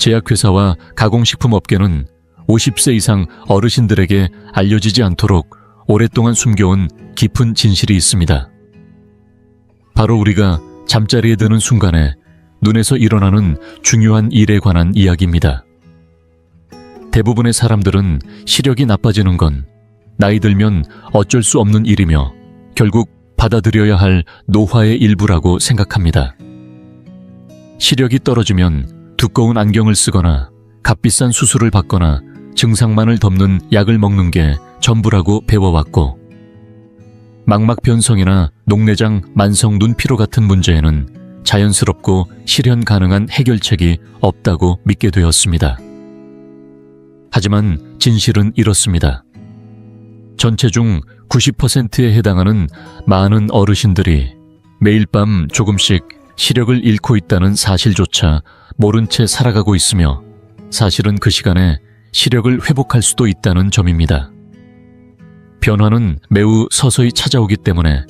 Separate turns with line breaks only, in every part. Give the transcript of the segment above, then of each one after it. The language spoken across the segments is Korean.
제약회사와 가공식품 업계는 50세 이상 어르신들에게 알려지지 않도록 오랫동안 숨겨온 깊은 진실이 있습니다. 바로 우리가 잠자리에 드는 순간에 눈에서 일어나는 중요한 일에 관한 이야기입니다. 대부분의 사람들은 시력이 나빠지는 건 나이 들면 어쩔 수 없는 일이며 결국 받아들여야 할 노화의 일부라고 생각합니다. 시력이 떨어지면 두꺼운 안경을 쓰거나 값비싼 수술을 받거나 증상만을 덮는 약을 먹는 게 전부라고 배워왔고, 망막변성이나 녹내장 만성 눈피로 같은 문제에는 자연스럽고 실현 가능한 해결책이 없다고 믿게 되었습니다. 하지만 진실은 이렇습니다. 전체 중 90%에 해당하는 많은 어르신들이 매일 밤 조금씩 시력을 잃고 있다는 사실조차 모른 채 살아가고 있으며, 사실은 그 시간에 시력을 회복할 수도 있다는 점입니다. 변화는 매우 서서히 찾아오기 때문에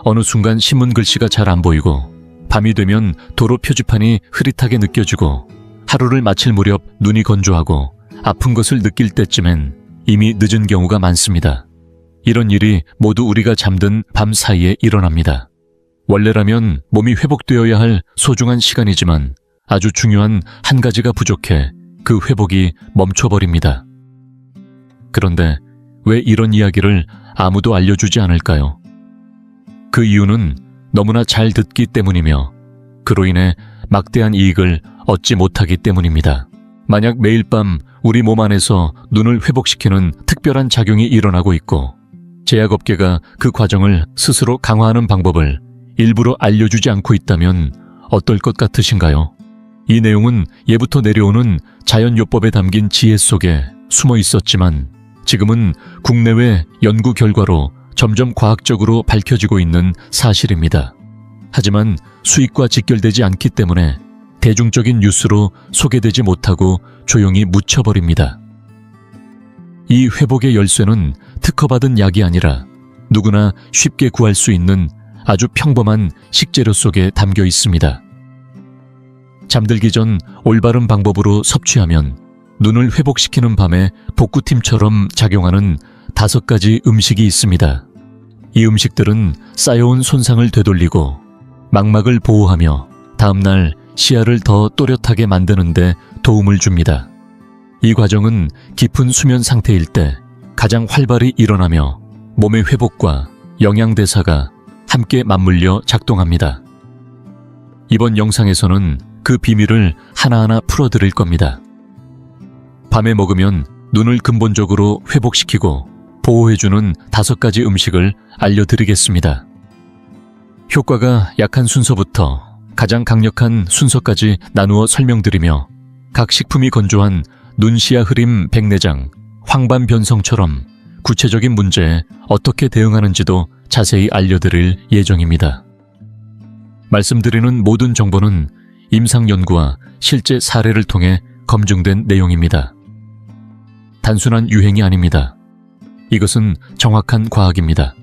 어느 순간 신문 글씨가 잘 안 보이고, 밤이 되면 도로 표지판이 흐릿하게 느껴지고, 하루를 마칠 무렵 눈이 건조하고 아픈 것을 느낄 때쯤엔 이미 늦은 경우가 많습니다. 이런 일이 모두 우리가 잠든 밤 사이에 일어납니다. 원래라면 몸이 회복되어야 할 소중한 시간이지만 아주 중요한 한 가지가 부족해 그 회복이 멈춰버립니다. 그런데 왜 이런 이야기를 아무도 알려주지 않을까요? 그 이유는 너무나 잘 듣기 때문이며, 그로 인해 막대한 이익을 얻지 못하기 때문입니다. 만약 매일 밤 우리 몸 안에서 눈을 회복시키는 특별한 작용이 일어나고 있고, 제약업계가 그 과정을 스스로 강화하는 방법을 일부러 알려주지 않고 있다면 어떨 것 같으신가요? 이 내용은 예부터 내려오는 자연요법에 담긴 지혜 속에 숨어 있었지만, 지금은 국내외 연구 결과로 점점 과학적으로 밝혀지고 있는 사실입니다. 하지만 수익과 직결되지 않기 때문에 대중적인 뉴스로 소개되지 못하고 조용히 묻혀버립니다. 이 회복의 열쇠는 특허받은 약이 아니라 누구나 쉽게 구할 수 있는 아주 평범한 식재료 속에 담겨 있습니다. 잠들기 전 올바른 방법으로 섭취하면 눈을 회복시키는 밤의 복구팀처럼 작용하는 5가지 음식이 있습니다. 이 음식들은 쌓여온 손상을 되돌리고 망막을 보호하며 다음날 시야를 더 또렷하게 만드는 데 도움을 줍니다. 이 과정은 깊은 수면 상태일 때 가장 활발히 일어나며 몸의 회복과 영양대사가 함께 맞물려 작동합니다. 이번 영상에서는 그 비밀을 하나하나 풀어드릴 겁니다. 밤에 먹으면 눈을 근본적으로 회복시키고 보호해주는 5가지 음식을 알려드리겠습니다. 효과가 약한 순서부터 가장 강력한 순서까지 나누어 설명드리며, 각 식품이 건조한 눈시야 흐림 백내장, 황반변성처럼 구체적인 문제에 어떻게 대응하는지도 자세히 알려드릴 예정입니다. 말씀드리는 모든 정보는 임상연구와 실제 사례를 통해 검증된 내용입니다. 단순한 유행이 아닙니다. 이것은 정확한 과학입니다.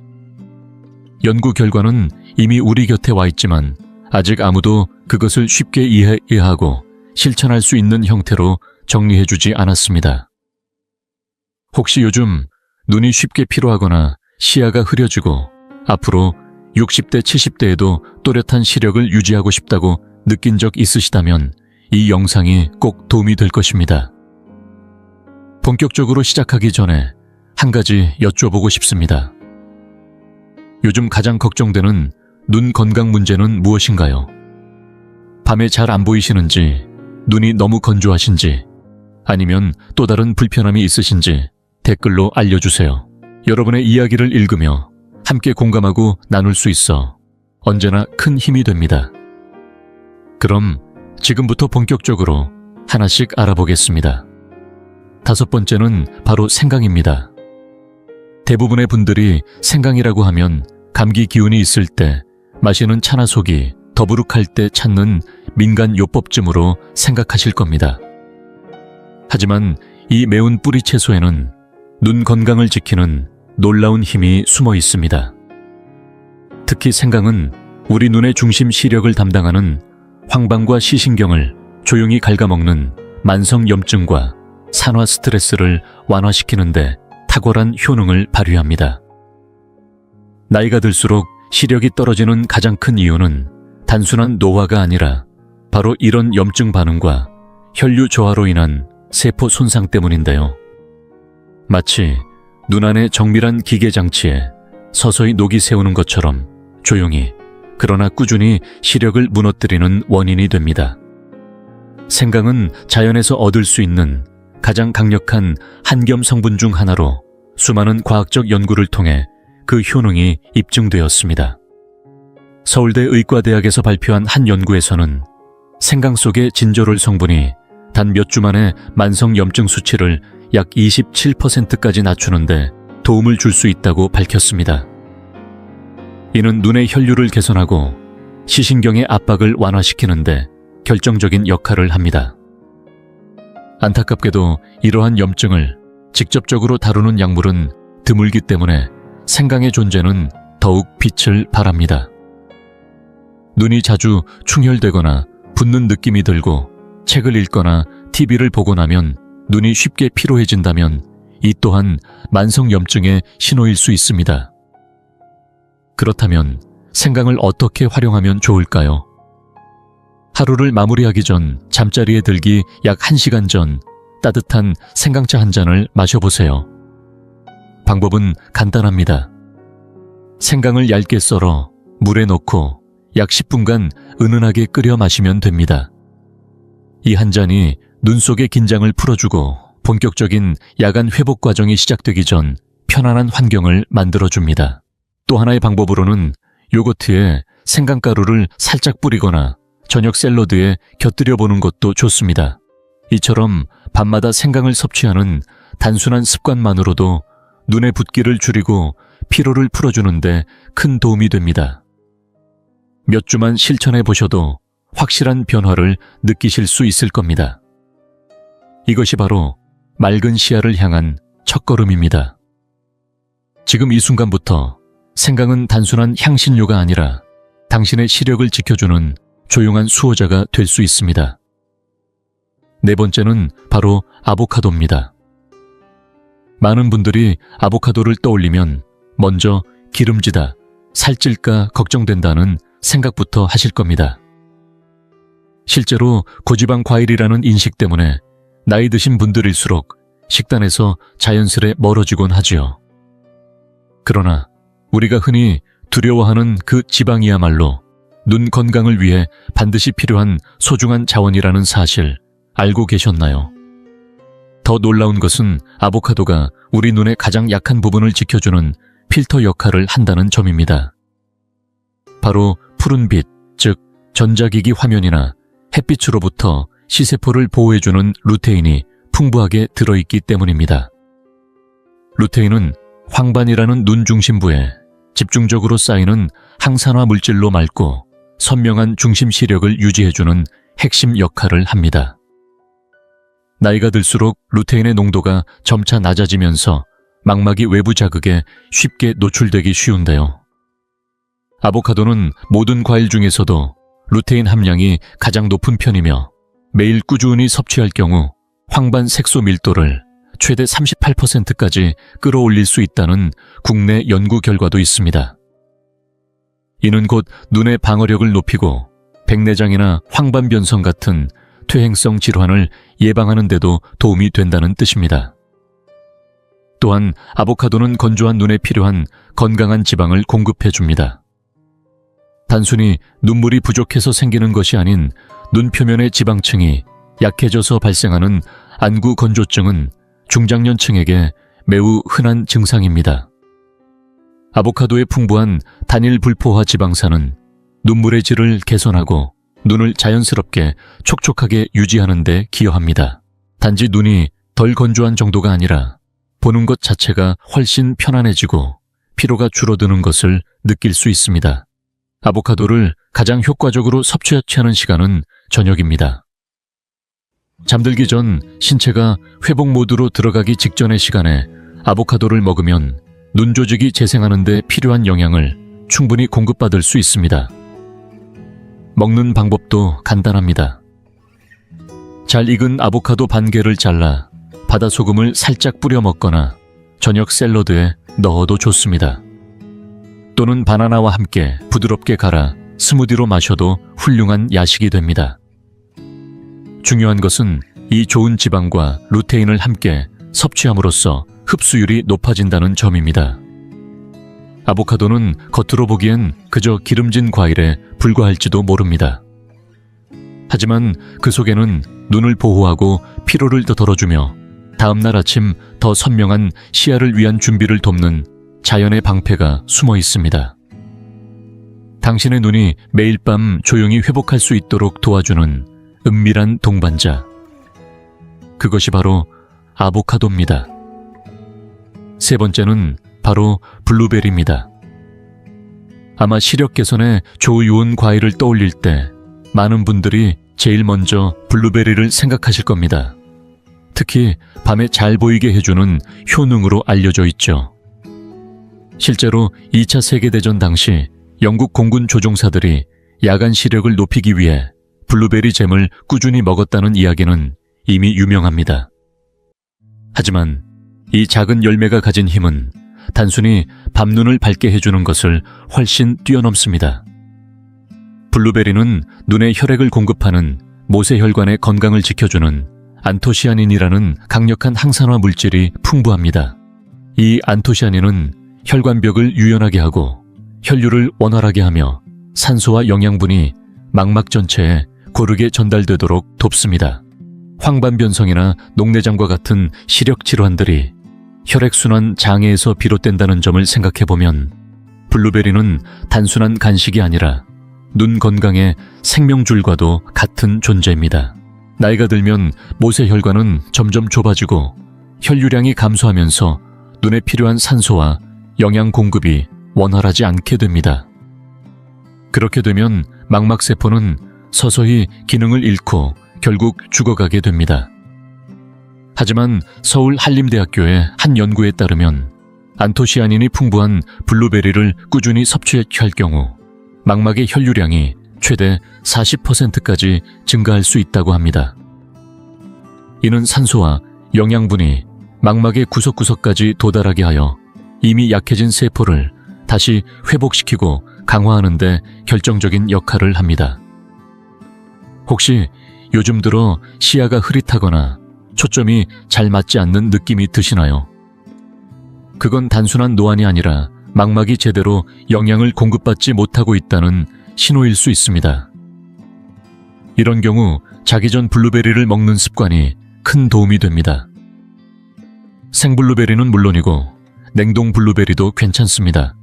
연구 결과는 이미 우리 곁에 와 있지만 아직 아무도 그것을 쉽게 이해하고 실천할 수 있는 형태로 정리해주지 않았습니다. 혹시 요즘 눈이 쉽게 피로하거나 시야가 흐려지고 앞으로 60대, 70대에도 또렷한 시력을 유지하고 싶다고 느낀 적 있으시다면 이 영상이 꼭 도움이 될 것입니다. 본격적으로 시작하기 전에 한 가지 여쭤보고 싶습니다. 요즘 가장 걱정되는 눈 건강 문제는 무엇인가요? 밤에 잘 안 보이시는지, 눈이 너무 건조하신지, 아니면 또 다른 불편함이 있으신지 댓글로 알려주세요. 여러분의 이야기를 읽으며 함께 공감하고 나눌 수 있어 언제나 큰 힘이 됩니다. 그럼 지금부터 본격적으로 하나씩 알아보겠습니다. 5번째는 바로 생강입니다. 대부분의 분들이 생강이라고 하면 감기 기운이 있을 때 마시는 차나 속이 더부룩할 때 찾는 민간 요법쯤으로 생각하실 겁니다. 하지만 이 매운 뿌리 채소에는 눈 건강을 지키는 놀라운 힘이 숨어 있습니다. 특히 생강은 우리 눈의 중심 시력을 담당하는 황반과 시신경을 조용히 갉아먹는 만성 염증과 산화 스트레스를 완화시키는데 탁월한 효능을 발휘합니다. 나이가 들수록 시력이 떨어지는 가장 큰 이유는 단순한 노화가 아니라 바로 이런 염증 반응과 혈류 저하로 인한 세포 손상 때문인데요. 마치 눈 안에 정밀한 기계 장치에 서서히 녹이 새우는 것처럼 조용히 그러나 꾸준히 시력을 무너뜨리는 원인이 됩니다. 생강은 자연에서 얻을 수 있는 가장 강력한 한겸 성분 중 하나로 수많은 과학적 연구를 통해 그 효능이 입증되었습니다. 서울대 의과대학에서 발표한 한 연구에서는 생강 속의 진저롤 성분이 단 몇 주 만에 만성 염증 수치를 약 27%까지 낮추는데 도움을 줄 수 있다고 밝혔습니다. 이는 눈의 혈류를 개선하고 시신경의 압박을 완화시키는데 결정적인 역할을 합니다. 안타깝게도 이러한 염증을 직접적으로 다루는 약물은 드물기 때문에 생강의 존재는 더욱 빛을 발합니다. 눈이 자주 충혈되거나 붓는 느낌이 들고 책을 읽거나 TV를 보고 나면 눈이 쉽게 피로해진다면 이 또한 만성 염증의 신호일 수 있습니다. 그렇다면 생강을 어떻게 활용하면 좋을까요? 하루를 마무리하기 전 잠자리에 들기 약 1시간 전 따뜻한 생강차 한 잔을 마셔보세요. 방법은 간단합니다. 생강을 얇게 썰어 물에 넣고 약 10분간 은은하게 끓여 마시면 됩니다. 이 한 잔이 눈 속의 긴장을 풀어주고 본격적인 야간 회복 과정이 시작되기 전 편안한 환경을 만들어줍니다. 또 하나의 방법으로는 요거트에 생강가루를 살짝 뿌리거나 저녁 샐러드에 곁들여 보는 것도 좋습니다. 이처럼 밤마다 생강을 섭취하는 단순한 습관만으로도 눈의 붓기를 줄이고 피로를 풀어주는데 큰 도움이 됩니다. 몇 주만 실천해 보셔도 확실한 변화를 느끼실 수 있을 겁니다. 이것이 바로 맑은 시야를 향한 첫걸음입니다. 지금 이 순간부터 생강은 단순한 향신료가 아니라 당신의 시력을 지켜주는 조용한 수호자가 될 수 있습니다. 네 번째는 바로 아보카도입니다. 많은 분들이 아보카도를 떠올리면 먼저 기름지다, 살찔까 걱정된다는 생각부터 하실 겁니다. 실제로 고지방 과일이라는 인식 때문에 나이 드신 분들일수록 식단에서 자연스레 멀어지곤 하지요. 그러나 우리가 흔히 두려워하는 그 지방이야말로 눈 건강을 위해 반드시 필요한 소중한 자원이라는 사실 알고 계셨나요? 더 놀라운 것은 아보카도가 우리 눈의 가장 약한 부분을 지켜주는 필터 역할을 한다는 점입니다. 바로 푸른빛, 즉 전자기기 화면이나 햇빛으로부터 시세포를 보호해주는 루테인이 풍부하게 들어있기 때문입니다. 루테인은 황반이라는 눈 중심부에 집중적으로 쌓이는 항산화 물질로 맑고 선명한 중심 시력을 유지해주는 핵심 역할을 합니다. 나이가 들수록 루테인의 농도가 점차 낮아지면서 망막이 외부 자극에 쉽게 노출되기 쉬운데요. 아보카도는 모든 과일 중에서도 루테인 함량이 가장 높은 편이며 매일 꾸준히 섭취할 경우 황반 색소 밀도를 최대 38%까지 끌어올릴 수 있다는 국내 연구 결과도 있습니다. 이는 곧 눈의 방어력을 높이고 백내장이나 황반변성 같은 퇴행성 질환을 예방하는 데도 도움이 된다는 뜻입니다. 또한 아보카도는 건조한 눈에 필요한 건강한 지방을 공급해줍니다. 단순히 눈물이 부족해서 생기는 것이 아닌 눈 표면의 지방층이 약해져서 발생하는 안구 건조증은 중장년층에게 매우 흔한 증상입니다. 아보카도의 풍부한 단일 불포화 지방산은 눈물의 질을 개선하고 눈을 자연스럽게 촉촉하게 유지하는 데 기여합니다. 단지 눈이 덜 건조한 정도가 아니라 보는 것 자체가 훨씬 편안해지고 피로가 줄어드는 것을 느낄 수 있습니다. 아보카도를 가장 효과적으로 섭취하는 시간은 저녁입니다. 잠들기 전 신체가 회복 모드로 들어가기 직전의 시간에 아보카도를 먹으면 눈 조직이 재생하는 데 필요한 영양을 충분히 공급받을 수 있습니다. 먹는 방법도 간단합니다. 잘 익은 아보카도 반 개를 잘라 바다소금을 살짝 뿌려 먹거나 저녁 샐러드에 넣어도 좋습니다. 또는 바나나와 함께 부드럽게 갈아 스무디로 마셔도 훌륭한 야식이 됩니다. 중요한 것은 이 좋은 지방과 루테인을 함께 섭취함으로써 흡수율이 높아진다는 점입니다. 아보카도는 겉으로 보기엔 그저 기름진 과일에 불과할지도 모릅니다. 하지만 그 속에는 눈을 보호하고 피로를 덜어주며 다음날 아침 더 선명한 시야를 위한 준비를 돕는 자연의 방패가 숨어 있습니다. 당신의 눈이 매일 밤 조용히 회복할 수 있도록 도와주는 은밀한 동반자. 그것이 바로 아보카도입니다. 세 번째는 바로 블루베리입니다. 아마 시력 개선에 좋은 과일을 떠올릴 때 많은 분들이 제일 먼저 블루베리를 생각하실 겁니다. 특히 밤에 잘 보이게 해주는 효능으로 알려져 있죠. 실제로 2차 세계대전 당시 영국 공군 조종사들이 야간 시력을 높이기 위해 블루베리 잼을 꾸준히 먹었다는 이야기는 이미 유명합니다. 하지만 이 작은 열매가 가진 힘은 단순히 밤눈을 밝게 해주는 것을 훨씬 뛰어넘습니다. 블루베리는 눈에 혈액을 공급하는 모세혈관의 건강을 지켜주는 안토시아닌이라는 강력한 항산화 물질이 풍부합니다. 이 안토시아닌은 혈관벽을 유연하게 하고 혈류를 원활하게 하며 산소와 영양분이 망막 전체에 고르게 전달되도록 돕습니다. 황반변성이나 녹내장과 같은 시력 질환들이 혈액순환 장애에서 비롯된다는 점을 생각해보면 블루베리는 단순한 간식이 아니라 눈 건강의 생명줄과도 같은 존재입니다. 나이가 들면 모세혈관은 점점 좁아지고 혈류량이 감소하면서 눈에 필요한 산소와 영양 공급이 원활하지 않게 됩니다. 그렇게 되면 망막세포는 서서히 기능을 잃고 결국 죽어가게 됩니다. 하지만 서울 한림대학교의 한 연구에 따르면 안토시아닌이 풍부한 블루베리를 꾸준히 섭취할 경우 망막의 혈류량이 최대 40%까지 증가할 수 있다고 합니다. 이는 산소와 영양분이 망막의 구석구석까지 도달하게 하여 이미 약해진 세포를 다시 회복시키고 강화하는 데 결정적인 역할을 합니다. 혹시 요즘 들어 시야가 흐릿하거나 초점이 잘 맞지 않는 느낌이 드시나요? 그건 단순한 노안이 아니라 망막이 제대로 영양을 공급받지 못하고 있다는 신호일 수 있습니다. 이런 경우 자기 전 블루베리를 먹는 습관이 큰 도움이 됩니다. 생블루베리는 물론이고 냉동 블루베리도 괜찮습니다.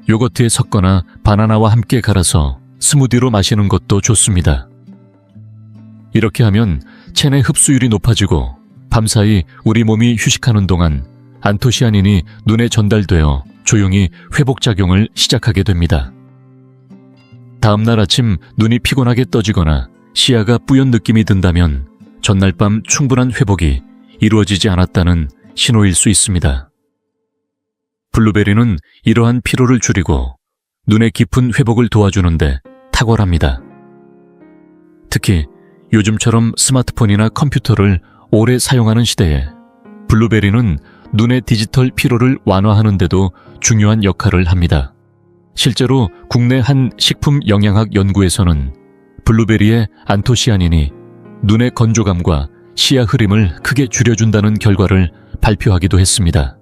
요거트에 섞거나 바나나와 함께 갈아서 스무디로 마시는 것도 좋습니다. 이렇게 하면 체내 흡수율이 높아지고 밤사이 우리 몸이 휴식하는 동안 안토시아닌이 눈에 전달되어 조용히 회복작용을 시작하게 됩니다. 다음날 아침 눈이 피곤하게 떠지거나 시야가 뿌연 느낌이 든다면 전날 밤 충분한 회복이 이루어지지 않았다는 신호일 수 있습니다. 블루베리는 이러한 피로를 줄이고 눈의 깊은 회복을 도와주는데 탁월합니다. 특히 요즘처럼 스마트폰이나 컴퓨터를 오래 사용하는 시대에 블루베리는 눈의 디지털 피로를 완화하는 데도 중요한 역할을 합니다. 실제로 국내 한 식품 영양학 연구에서는 블루베리의 안토시아닌이 눈의 건조감과 시야 흐림을 크게 줄여준다는 결과를 발표하기도 했습니다.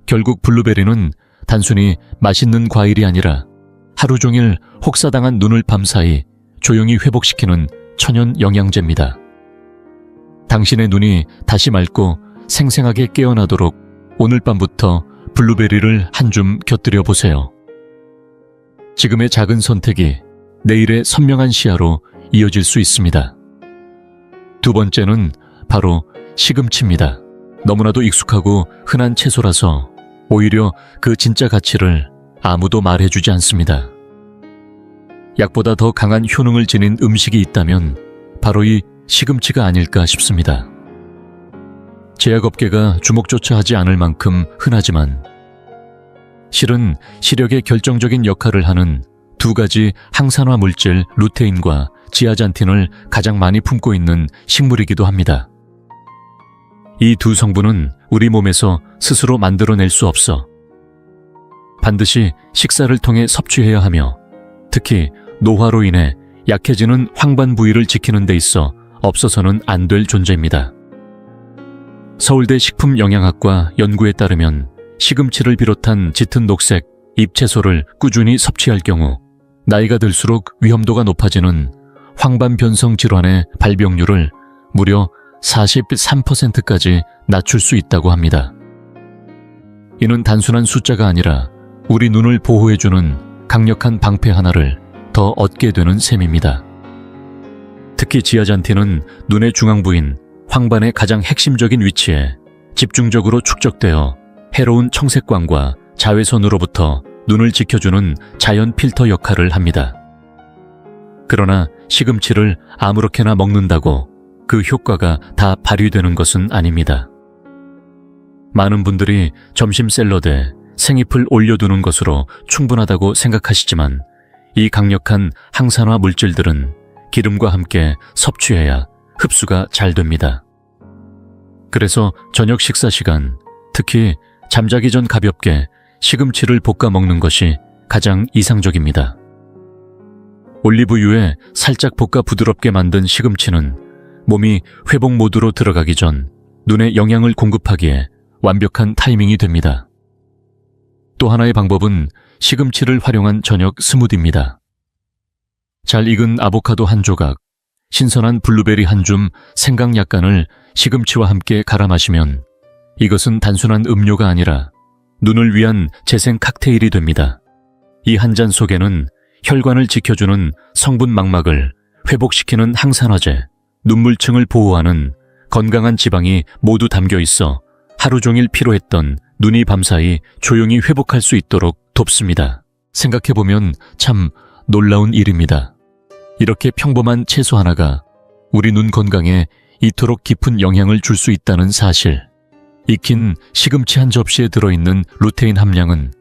결국 블루베리는 단순히 맛있는 과일이 아니라 하루 종일 혹사당한 눈을 밤사이 조용히 회복시키는 천연 영양제입니다. 당신의 눈이 다시 맑고 생생하게 깨어나도록 오늘 밤부터 블루베리를 한 줌 곁들여 보세요. 지금의 작은 선택이 내일의 선명한 시야로 이어질 수 있습니다. 두 번째는 바로 시금치입니다. 너무나도 익숙하고 흔한 채소라서 오히려 그 진짜 가치를 아무도 말해주지 않습니다. 약보다 더 강한 효능을 지닌 음식이 있다면 바로 이 시금치가 아닐까 싶습니다. 제약업계가 주목조차 하지 않을 만큼 흔하지만 실은 시력에 결정적인 역할을 하는 두 가지 항산화 물질 루테인과 지아잔틴을 가장 많이 품고 있는 식물이기도 합니다. 이 두 성분은 우리 몸에서 스스로 만들어낼 수 없어 반드시 식사를 통해 섭취해야 하며, 특히 노화로 인해 약해지는 황반 부위를 지키는 데 있어 없어서는 안 될 존재입니다. 서울대 식품영양학과 연구에 따르면 시금치를 비롯한 짙은 녹색 잎채소를 꾸준히 섭취할 경우 나이가 들수록 위험도가 높아지는 황반 변성 질환의 발병률을 무려 43%까지 낮출 수 있다고 합니다. 이는 단순한 숫자가 아니라 우리 눈을 보호해주는 강력한 방패 하나를 더 얻게 되는 셈입니다. 특히 지아잔틴은 눈의 중앙부인 황반의 가장 핵심적인 위치에 집중적으로 축적되어 해로운 청색광과 자외선으로부터 눈을 지켜주는 자연 필터 역할을 합니다. 그러나 시금치를 아무렇게나 먹는다고 그 효과가 다 발휘되는 것은 아닙니다. 많은 분들이 점심 샐러드에 생잎을 올려두는 것으로 충분하다고 생각하시지만, 이 강력한 항산화 물질들은 기름과 함께 섭취해야 흡수가 잘 됩니다. 그래서 저녁 식사 시간, 특히 잠자기 전 가볍게 시금치를 볶아 먹는 것이 가장 이상적입니다. 올리브유에 살짝 볶아 부드럽게 만든 시금치는 몸이 회복 모드로 들어가기 전 눈에 영양을 공급하기에 완벽한 타이밍이 됩니다. 또 하나의 방법은 시금치를 활용한 저녁 스무디입니다. 잘 익은 아보카도 한 조각, 신선한 블루베리 한 줌, 생강 약간을 시금치와 함께 갈아 마시면 이것은 단순한 음료가 아니라 눈을 위한 재생 칵테일이 됩니다. 이 한 잔 속에는 혈관을 지켜주는 성분 망막을 회복시키는 항산화제, 눈물층을 보호하는 건강한 지방이 모두 담겨 있어 하루 종일 피로했던 눈이 밤사이 조용히 회복할 수 있도록 돕습니다. 생각해보면 참 놀라운 일입니다. 이렇게 평범한 채소 하나가 우리 눈 건강에 이토록 깊은 영향을 줄 수 있다는 사실. 익힌 시금치 한 접시에 들어있는 루테인 함량은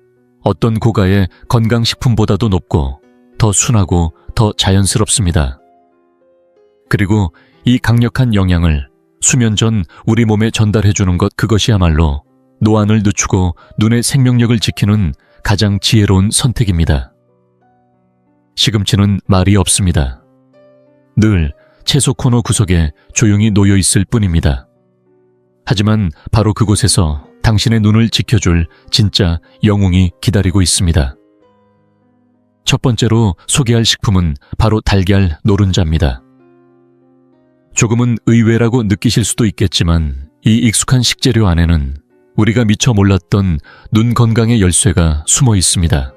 어떤 고가의 건강식품보다도 높고 더 순하고 더 자연스럽습니다. 그리고 이 강력한 영양을 수면 전 우리 몸에 전달해주는 것, 그것이야말로 노안을 늦추고 눈의 생명력을 지키는 가장 지혜로운 선택입니다. 시금치는 말이 없습니다. 늘 채소 코너 구석에 조용히 놓여 있을 뿐입니다. 하지만 바로 그곳에서 당신의 눈을 지켜줄 진짜 영웅이 기다리고 있습니다. 첫 번째로 소개할 식품은 바로 달걀 노른자입니다. 조금은 의외라고 느끼실 수도 있겠지만 이 익숙한 식재료 안에는 우리가 미처 몰랐던 눈 건강의 열쇠가 숨어 있습니다.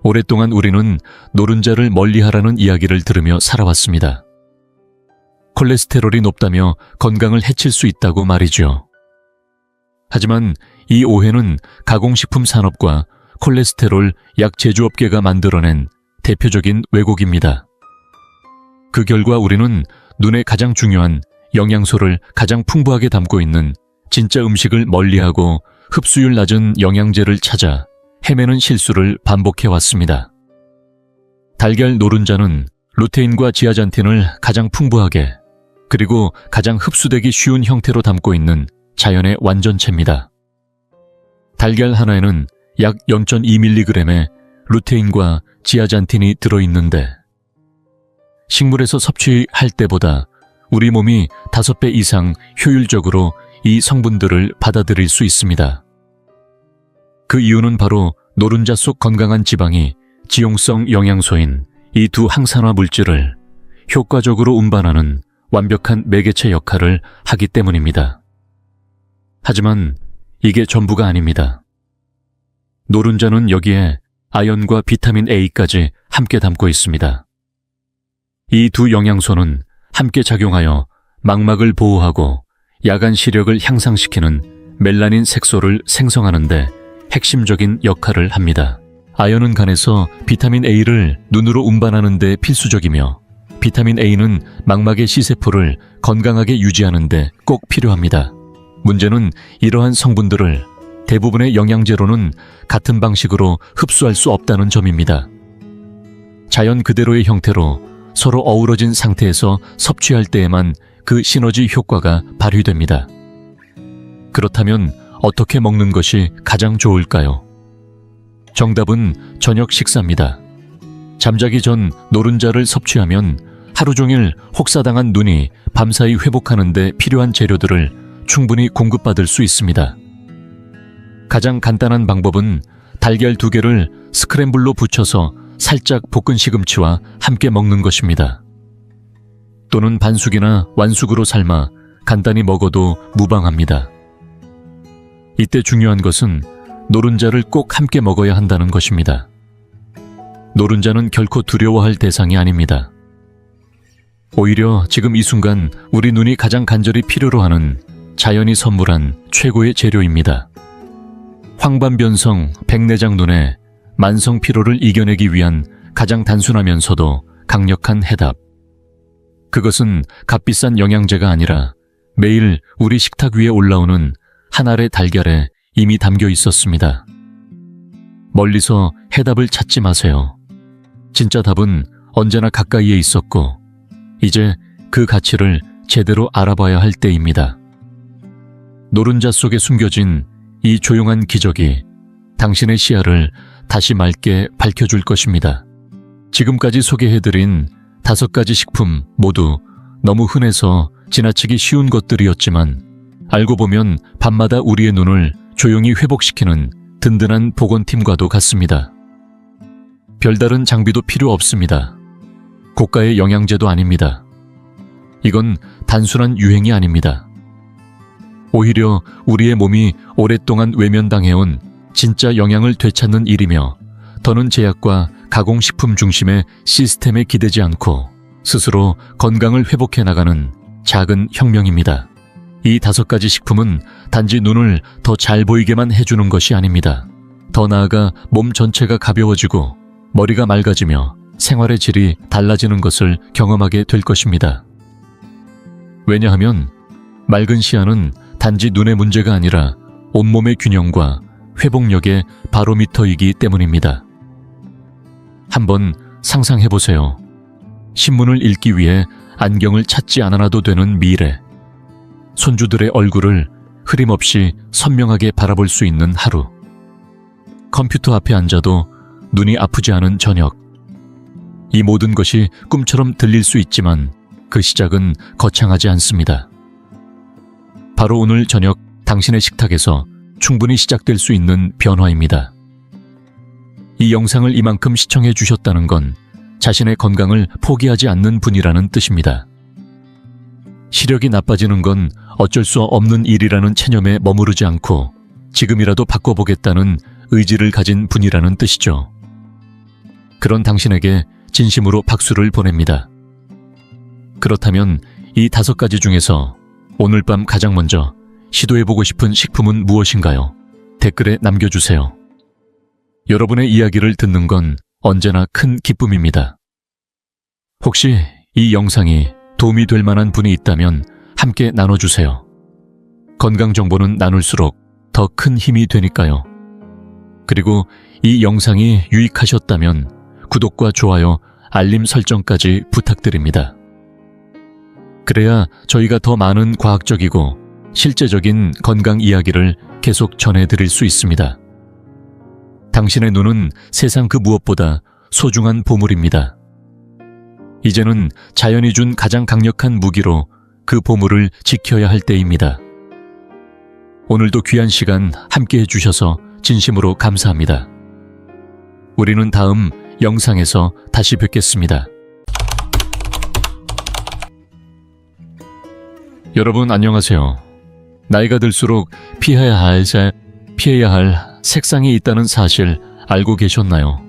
오랫동안 우리는 노른자를 멀리하라는 이야기를 들으며 살아왔습니다. 콜레스테롤이 높다며 건강을 해칠 수 있다고 말이죠. 하지만 이 오해는 가공식품 산업과 콜레스테롤 약 제조업계가 만들어낸 대표적인 왜곡입니다. 그 결과 우리는 눈에 가장 중요한 영양소를 가장 풍부하게 담고 있는 진짜 음식을 멀리하고 흡수율 낮은 영양제를 찾아 헤매는 실수를 반복해왔습니다. 달걀 노른자는 루테인과 지아잔틴을 가장 풍부하게 그리고 가장 흡수되기 쉬운 형태로 담고 있는 자연의 완전체입니다. 달걀 하나에는 약 0.2mg의 루테인과 지아잔틴이 들어있는데 식물에서 섭취할 때보다 우리 몸이 5배 이상 효율적으로 이 성분들을 받아들일 수 있습니다. 그 이유는 바로 노른자 속 건강한 지방이 지용성 영양소인 이 두 항산화 물질을 효과적으로 운반하는 완벽한 매개체 역할을 하기 때문입니다. 하지만 이게 전부가 아닙니다. 노른자는 여기에 아연과 비타민 A까지 함께 담고 있습니다. 이 두 영양소는 함께 작용하여 망막을 보호하고 야간 시력을 향상시키는 멜라닌 색소를 생성하는 데 핵심적인 역할을 합니다. 아연은 간에서 비타민 A를 눈으로 운반하는 데 필수적이며 비타민 A는 망막의 C세포를 건강하게 유지하는 데 꼭 필요합니다. 문제는 이러한 성분들을 대부분의 영양제로는 같은 방식으로 흡수할 수 없다는 점입니다. 자연 그대로의 형태로 서로 어우러진 상태에서 섭취할 때에만 그 시너지 효과가 발휘됩니다. 그렇다면 어떻게 먹는 것이 가장 좋을까요? 정답은 저녁 식사입니다. 잠자기 전 노른자를 섭취하면 하루 종일 혹사당한 눈이 밤사이 회복하는 데 필요한 재료들을 충분히 공급받을 수 있습니다. 가장 간단한 방법은 달걀 2개를 스크램블로 부쳐서 살짝 볶은 시금치와 함께 먹는 것입니다. 또는 반숙이나 완숙으로 삶아 간단히 먹어도 무방합니다. 이때 중요한 것은 노른자를 꼭 함께 먹어야 한다는 것입니다. 노른자는 결코 두려워할 대상이 아닙니다. 오히려 지금 이 순간 우리 눈이 가장 간절히 필요로 하는 자연이 선물한 최고의 재료입니다. 황반변성 백내장 눈의 만성 피로를 이겨내기 위한 가장 단순하면서도 강력한 해답. 그것은 값비싼 영양제가 아니라 매일 우리 식탁 위에 올라오는 한 알의 달걀에 이미 담겨 있었습니다. 멀리서 해답을 찾지 마세요. 진짜 답은 언제나 가까이에 있었고 이제 그 가치를 제대로 알아봐야 할 때입니다. 노른자 속에 숨겨진 이 조용한 기적이 당신의 시야를 다시 맑게 밝혀줄 것입니다. 지금까지 소개해드린 5가지 식품 모두 너무 흔해서 지나치기 쉬운 것들이었지만 알고 보면 밤마다 우리의 눈을 조용히 회복시키는 든든한 보건팀과도 같습니다. 별다른 장비도 필요 없습니다. 고가의 영양제도 아닙니다. 이건 단순한 유행이 아닙니다. 오히려 우리의 몸이 오랫동안 외면당해온 진짜 영양을 되찾는 일이며 더는 제약과 가공식품 중심의 시스템에 기대지 않고 스스로 건강을 회복해 나가는 작은 혁명입니다. 이 5가지 식품은 단지 눈을 더 잘 보이게만 해주는 것이 아닙니다. 더 나아가 몸 전체가 가벼워지고 머리가 맑아지며 생활의 질이 달라지는 것을 경험하게 될 것입니다. 왜냐하면 맑은 시야는 단지 눈의 문제가 아니라 온몸의 균형과 회복력의 바로미터이기 때문입니다. 한번 상상해보세요. 신문을 읽기 위해 안경을 찾지 않아도 되는 미래. 손주들의 얼굴을 흐림없이 선명하게 바라볼 수 있는 하루. 컴퓨터 앞에 앉아도 눈이 아프지 않은 저녁. 이 모든 것이 꿈처럼 들릴 수 있지만 그 시작은 거창하지 않습니다. 바로 오늘 저녁 당신의 식탁에서 충분히 시작될 수 있는 변화입니다. 이 영상을 이만큼 시청해 주셨다는 건 자신의 건강을 포기하지 않는 분이라는 뜻입니다. 시력이 나빠지는 건 어쩔 수 없는 일이라는 체념에 머무르지 않고 지금이라도 바꿔보겠다는 의지를 가진 분이라는 뜻이죠. 그런 당신에게 진심으로 박수를 보냅니다. 그렇다면 이 5가지 중에서 오늘 밤 가장 먼저 시도해보고 싶은 식품은 무엇인가요? 댓글에 남겨주세요. 여러분의 이야기를 듣는 건 언제나 큰 기쁨입니다. 혹시 이 영상이 도움이 될 만한 분이 있다면 함께 나눠주세요. 건강정보는 나눌수록 더 큰 힘이 되니까요. 그리고 이 영상이 유익하셨다면 구독과 좋아요, 알림 설정까지 부탁드립니다. 그래야 저희가 더 많은 과학적이고 실제적인 건강 이야기를 계속 전해드릴 수 있습니다. 당신의 눈은 세상 그 무엇보다 소중한 보물입니다. 이제는 자연이 준 가장 강력한 무기로 그 보물을 지켜야 할 때입니다. 오늘도 귀한 시간 함께 해주셔서 진심으로 감사합니다. 우리는 다음 영상에서 다시 뵙겠습니다. 여러분 안녕하세요. 나이가 들수록 피해야 할 색상이 있다는 사실 알고 계셨나요?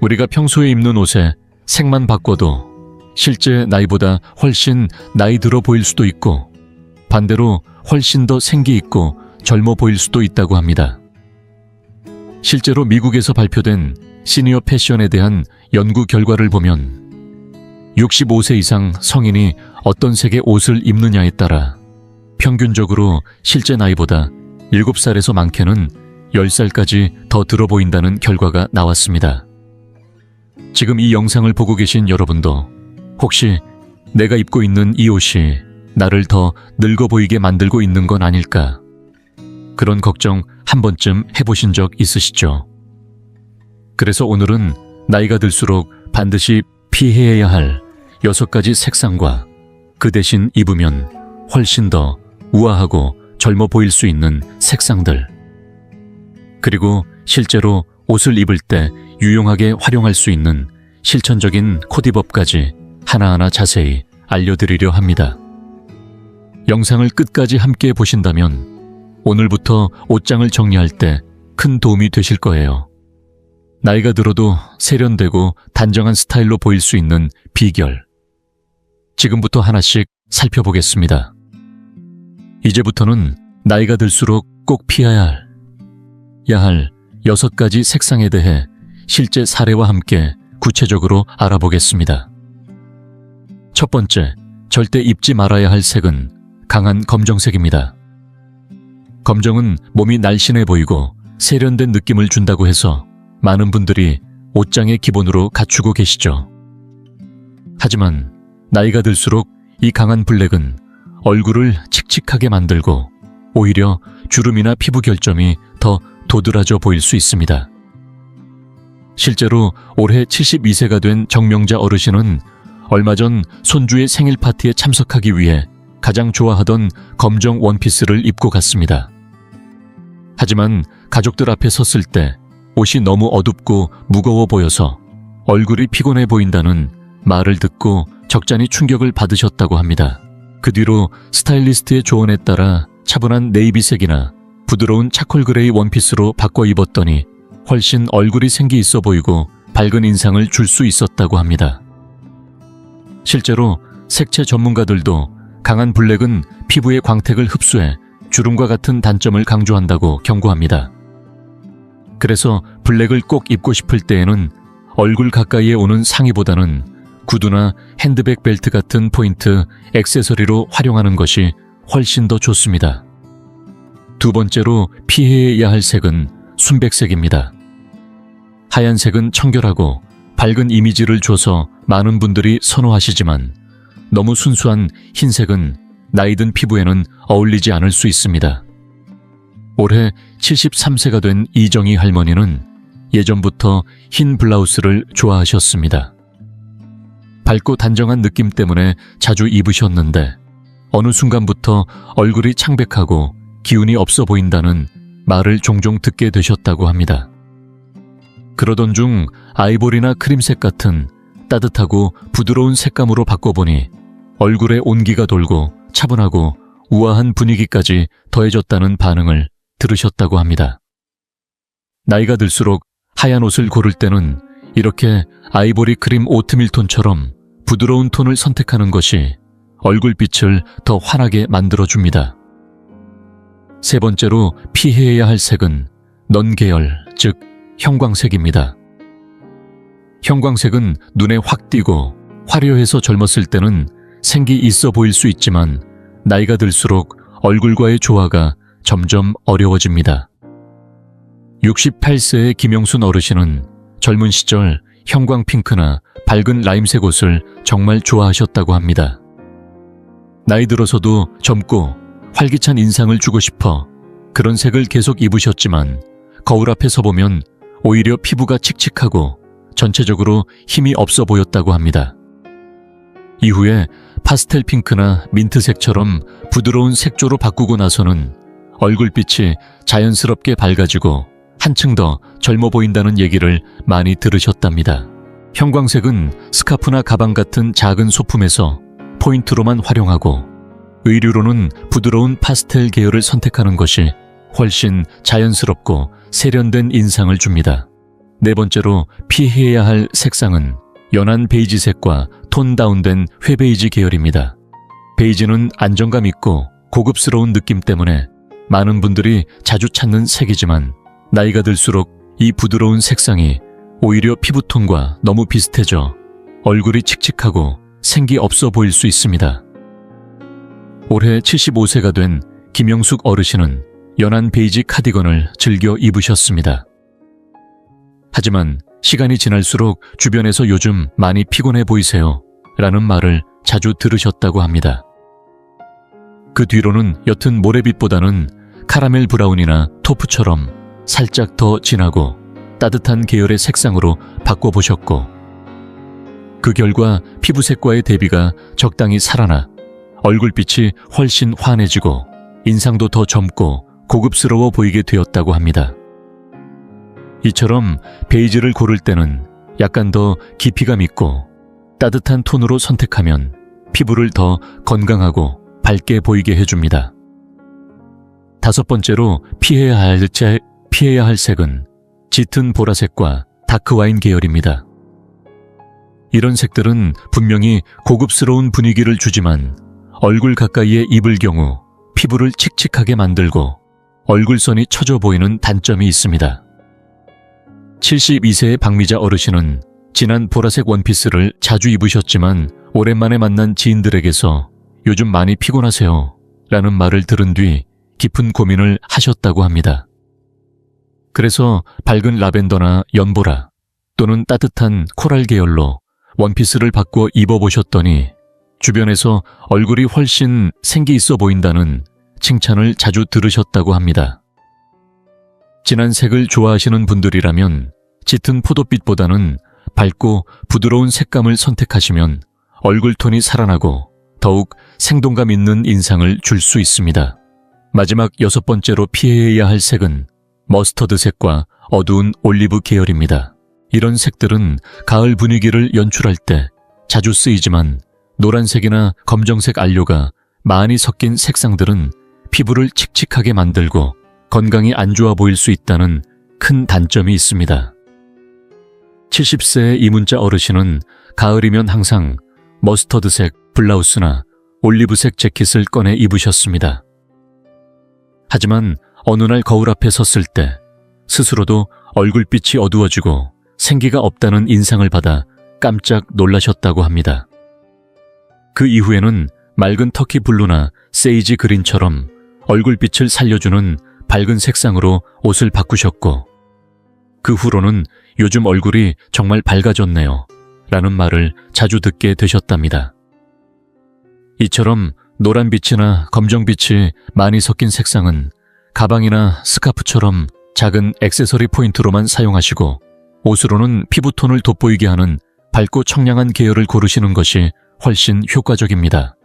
우리가 평소에 입는 옷의 색만 바꿔도 실제 나이보다 훨씬 나이 들어 보일 수도 있고 반대로 훨씬 더 생기 있고 젊어 보일 수도 있다고 합니다. 실제로 미국에서 발표된 시니어 패션에 대한 연구 결과를 보면 65세 이상 성인이 어떤 색의 옷을 입느냐에 따라 평균적으로 실제 나이보다 7살에서 많게는 10살까지 더 들어 보인다는 결과가 나왔습니다. 지금 이 영상을 보고 계신 여러분도 혹시 내가 입고 있는 이 옷이 나를 더 늙어 보이게 만들고 있는 건 아닐까? 그런 걱정 한 번쯤 해보신 적 있으시죠? 그래서 오늘은 나이가 들수록 반드시 피해야 할 6가지 색상과 그 대신 입으면 훨씬 더 우아하고 젊어 보일 수 있는 색상들, 그리고 실제로 옷을 입을 때 유용하게 활용할 수 있는 실천적인 코디법까지 하나하나 자세히 알려드리려 합니다. 영상을 끝까지 함께 보신다면 오늘부터 옷장을 정리할 때 큰 도움이 되실 거예요. 나이가 들어도 세련되고 단정한 스타일로 보일 수 있는 비결, 지금부터 하나씩 살펴보겠습니다. 이제부터는 나이가 들수록 꼭 피해야 할 6가지 색상에 대해 실제 사례와 함께 구체적으로 알아보겠습니다. 첫 번째, 절대 입지 말아야 할 색은 강한 검정색입니다. 검정은 몸이 날씬해 보이고 세련된 느낌을 준다고 해서 많은 분들이 옷장의 기본으로 갖추고 계시죠. 하지만 나이가 들수록 이 강한 블랙은 얼굴을 칙칙하게 만들고 오히려 주름이나 피부 결점이 더 도드라져 보일 수 있습니다. 실제로 올해 72세가 된 정명자 어르신은 얼마 전 손주의 생일 파티에 참석하기 위해 가장 좋아하던 검정 원피스를 입고 갔습니다. 하지만 가족들 앞에 섰을 때 옷이 너무 어둡고 무거워 보여서 얼굴이 피곤해 보인다는 말을 듣고 적잖이 충격을 받으셨다고 합니다. 그 뒤로 스타일리스트의 조언에 따라 차분한 네이비색이나 부드러운 차콜 그레이 원피스로 바꿔 입었더니 훨씬 얼굴이 생기 있어 보이고 밝은 인상을 줄 수 있었다고 합니다. 실제로 색채 전문가들도 강한 블랙은 피부의 광택을 흡수해 주름과 같은 단점을 강조한다고 경고합니다. 그래서 블랙을 꼭 입고 싶을 때에는 얼굴 가까이에 오는 상의보다는 구두나 핸드백 벨트 같은 포인트, 액세서리로 활용하는 것이 훨씬 더 좋습니다. 두 번째로 피해야 할 색은 순백색입니다. 하얀색은 청결하고 밝은 이미지를 줘서 많은 분들이 선호하시지만 너무 순수한 흰색은 나이든 피부에는 어울리지 않을 수 있습니다. 올해 73세가 된 이정희 할머니는 예전부터 흰 블라우스를 좋아하셨습니다. 밝고 단정한 느낌 때문에 자주 입으셨는데 어느 순간부터 얼굴이 창백하고 기운이 없어 보인다는 말을 종종 듣게 되셨다고 합니다. 그러던 중 아이보리나 크림색 같은 따뜻하고 부드러운 색감으로 바꿔보니 얼굴에 온기가 돌고 차분하고 우아한 분위기까지 더해졌다는 반응을 들으셨다고 합니다. 나이가 들수록 하얀 옷을 고를 때는 이렇게 아이보리 크림 오트밀 톤처럼 부드러운 톤을 선택하는 것이 얼굴빛을 더 환하게 만들어줍니다. 세 번째로 피해야 할 색은 넌 계열, 즉 형광색입니다. 형광색은 눈에 확 띄고 화려해서 젊었을 때는 생기 있어 보일 수 있지만 나이가 들수록 얼굴과의 조화가 점점 어려워집니다. 68세의 김영순 어르신은 젊은 시절 형광 핑크나 밝은 라임색 옷을 정말 좋아하셨다고 합니다. 나이 들어서도 젊고 활기찬 인상을 주고 싶어 그런 색을 계속 입으셨지만 거울 앞에 서보면 오히려 피부가 칙칙하고 전체적으로 힘이 없어 보였다고 합니다. 이후에 파스텔 핑크나 민트색처럼 부드러운 색조로 바꾸고 나서는 얼굴빛이 자연스럽게 밝아지고 한층 더 젊어 보인다는 얘기를 많이 들으셨답니다. 형광색은 스카프나 가방 같은 작은 소품에서 포인트로만 활용하고 의류로는 부드러운 파스텔 계열을 선택하는 것이 훨씬 자연스럽고 세련된 인상을 줍니다. 네 번째로 피해야 할 색상은 연한 베이지색과 톤 다운된 회베이지 계열입니다. 베이지는 안정감 있고 고급스러운 느낌 때문에 많은 분들이 자주 찾는 색이지만 나이가 들수록 이 부드러운 색상이 오히려 피부톤과 너무 비슷해져 얼굴이 칙칙하고 생기 없어 보일 수 있습니다. 올해 75세가 된 김영숙 어르신은 연한 베이지 카디건을 즐겨 입으셨습니다. 하지만 시간이 지날수록 주변에서 요즘 많이 피곤해 보이세요 라는 말을 자주 들으셨다고 합니다. 그 뒤로는 옅은 모래빛보다는 카라멜 브라운이나 토프처럼 살짝 더 진하고 따뜻한 계열의 색상으로 바꿔보셨고, 그 결과 피부색과의 대비가 적당히 살아나 얼굴빛이 훨씬 환해지고 인상도 더 젊고 고급스러워 보이게 되었다고 합니다. 이처럼 베이지를 고를 때는 약간 더 깊이감 있고 따뜻한 톤으로 선택하면 피부를 더 건강하고 밝게 보이게 해줍니다. 다섯 번째로 피해야 할 색은 짙은 보라색과 다크와인 계열입니다. 이런 색들은 분명히 고급스러운 분위기를 주지만 얼굴 가까이에 입을 경우 피부를 칙칙하게 만들고 얼굴선이 처져 보이는 단점이 있습니다. 72세의 박미자 어르신은 진한 보라색 원피스를 자주 입으셨지만 오랜만에 만난 지인들에게서 요즘 많이 피곤하세요 라는 말을 들은 뒤 깊은 고민을 하셨다고 합니다. 그래서 밝은 라벤더나 연보라 또는 따뜻한 코랄 계열로 원피스를 바꿔 입어보셨더니 주변에서 얼굴이 훨씬 생기 있어 보인다는 칭찬을 자주 들으셨다고 합니다. 진한 색을 좋아하시는 분들이라면 짙은 포도빛보다는 밝고 부드러운 색감을 선택하시면 얼굴톤이 살아나고 더욱 생동감 있는 인상을 줄 수 있습니다. 마지막 여섯 번째로 피해야 할 색은 머스터드색과 어두운 올리브 계열입니다. 이런 색들은 가을 분위기를 연출할 때 자주 쓰이지만 노란색이나 검정색 안료가 많이 섞인 색상들은 피부를 칙칙하게 만들고 건강이 안 좋아 보일 수 있다는 큰 단점이 있습니다. 70세의 이문자 어르신은 가을이면 항상 머스터드색 블라우스나 올리브색 재킷을 꺼내 입으셨습니다. 하지만 어느 날 거울 앞에 섰을 때 스스로도 얼굴빛이 어두워지고 생기가 없다는 인상을 받아 깜짝 놀라셨다고 합니다. 그 이후에는 맑은 터키 블루나 세이지 그린처럼 얼굴빛을 살려주는 밝은 색상으로 옷을 바꾸셨고, 그 후로는 요즘 얼굴이 정말 밝아졌네요 라는 말을 자주 듣게 되셨답니다. 이처럼 노란빛이나 검정빛이 많이 섞인 색상은 가방이나 스카프처럼 작은 액세서리 포인트로만 사용하시고, 옷으로는 피부톤을 돋보이게 하는 밝고 청량한 계열을 고르시는 것이 훨씬 효과적입니다.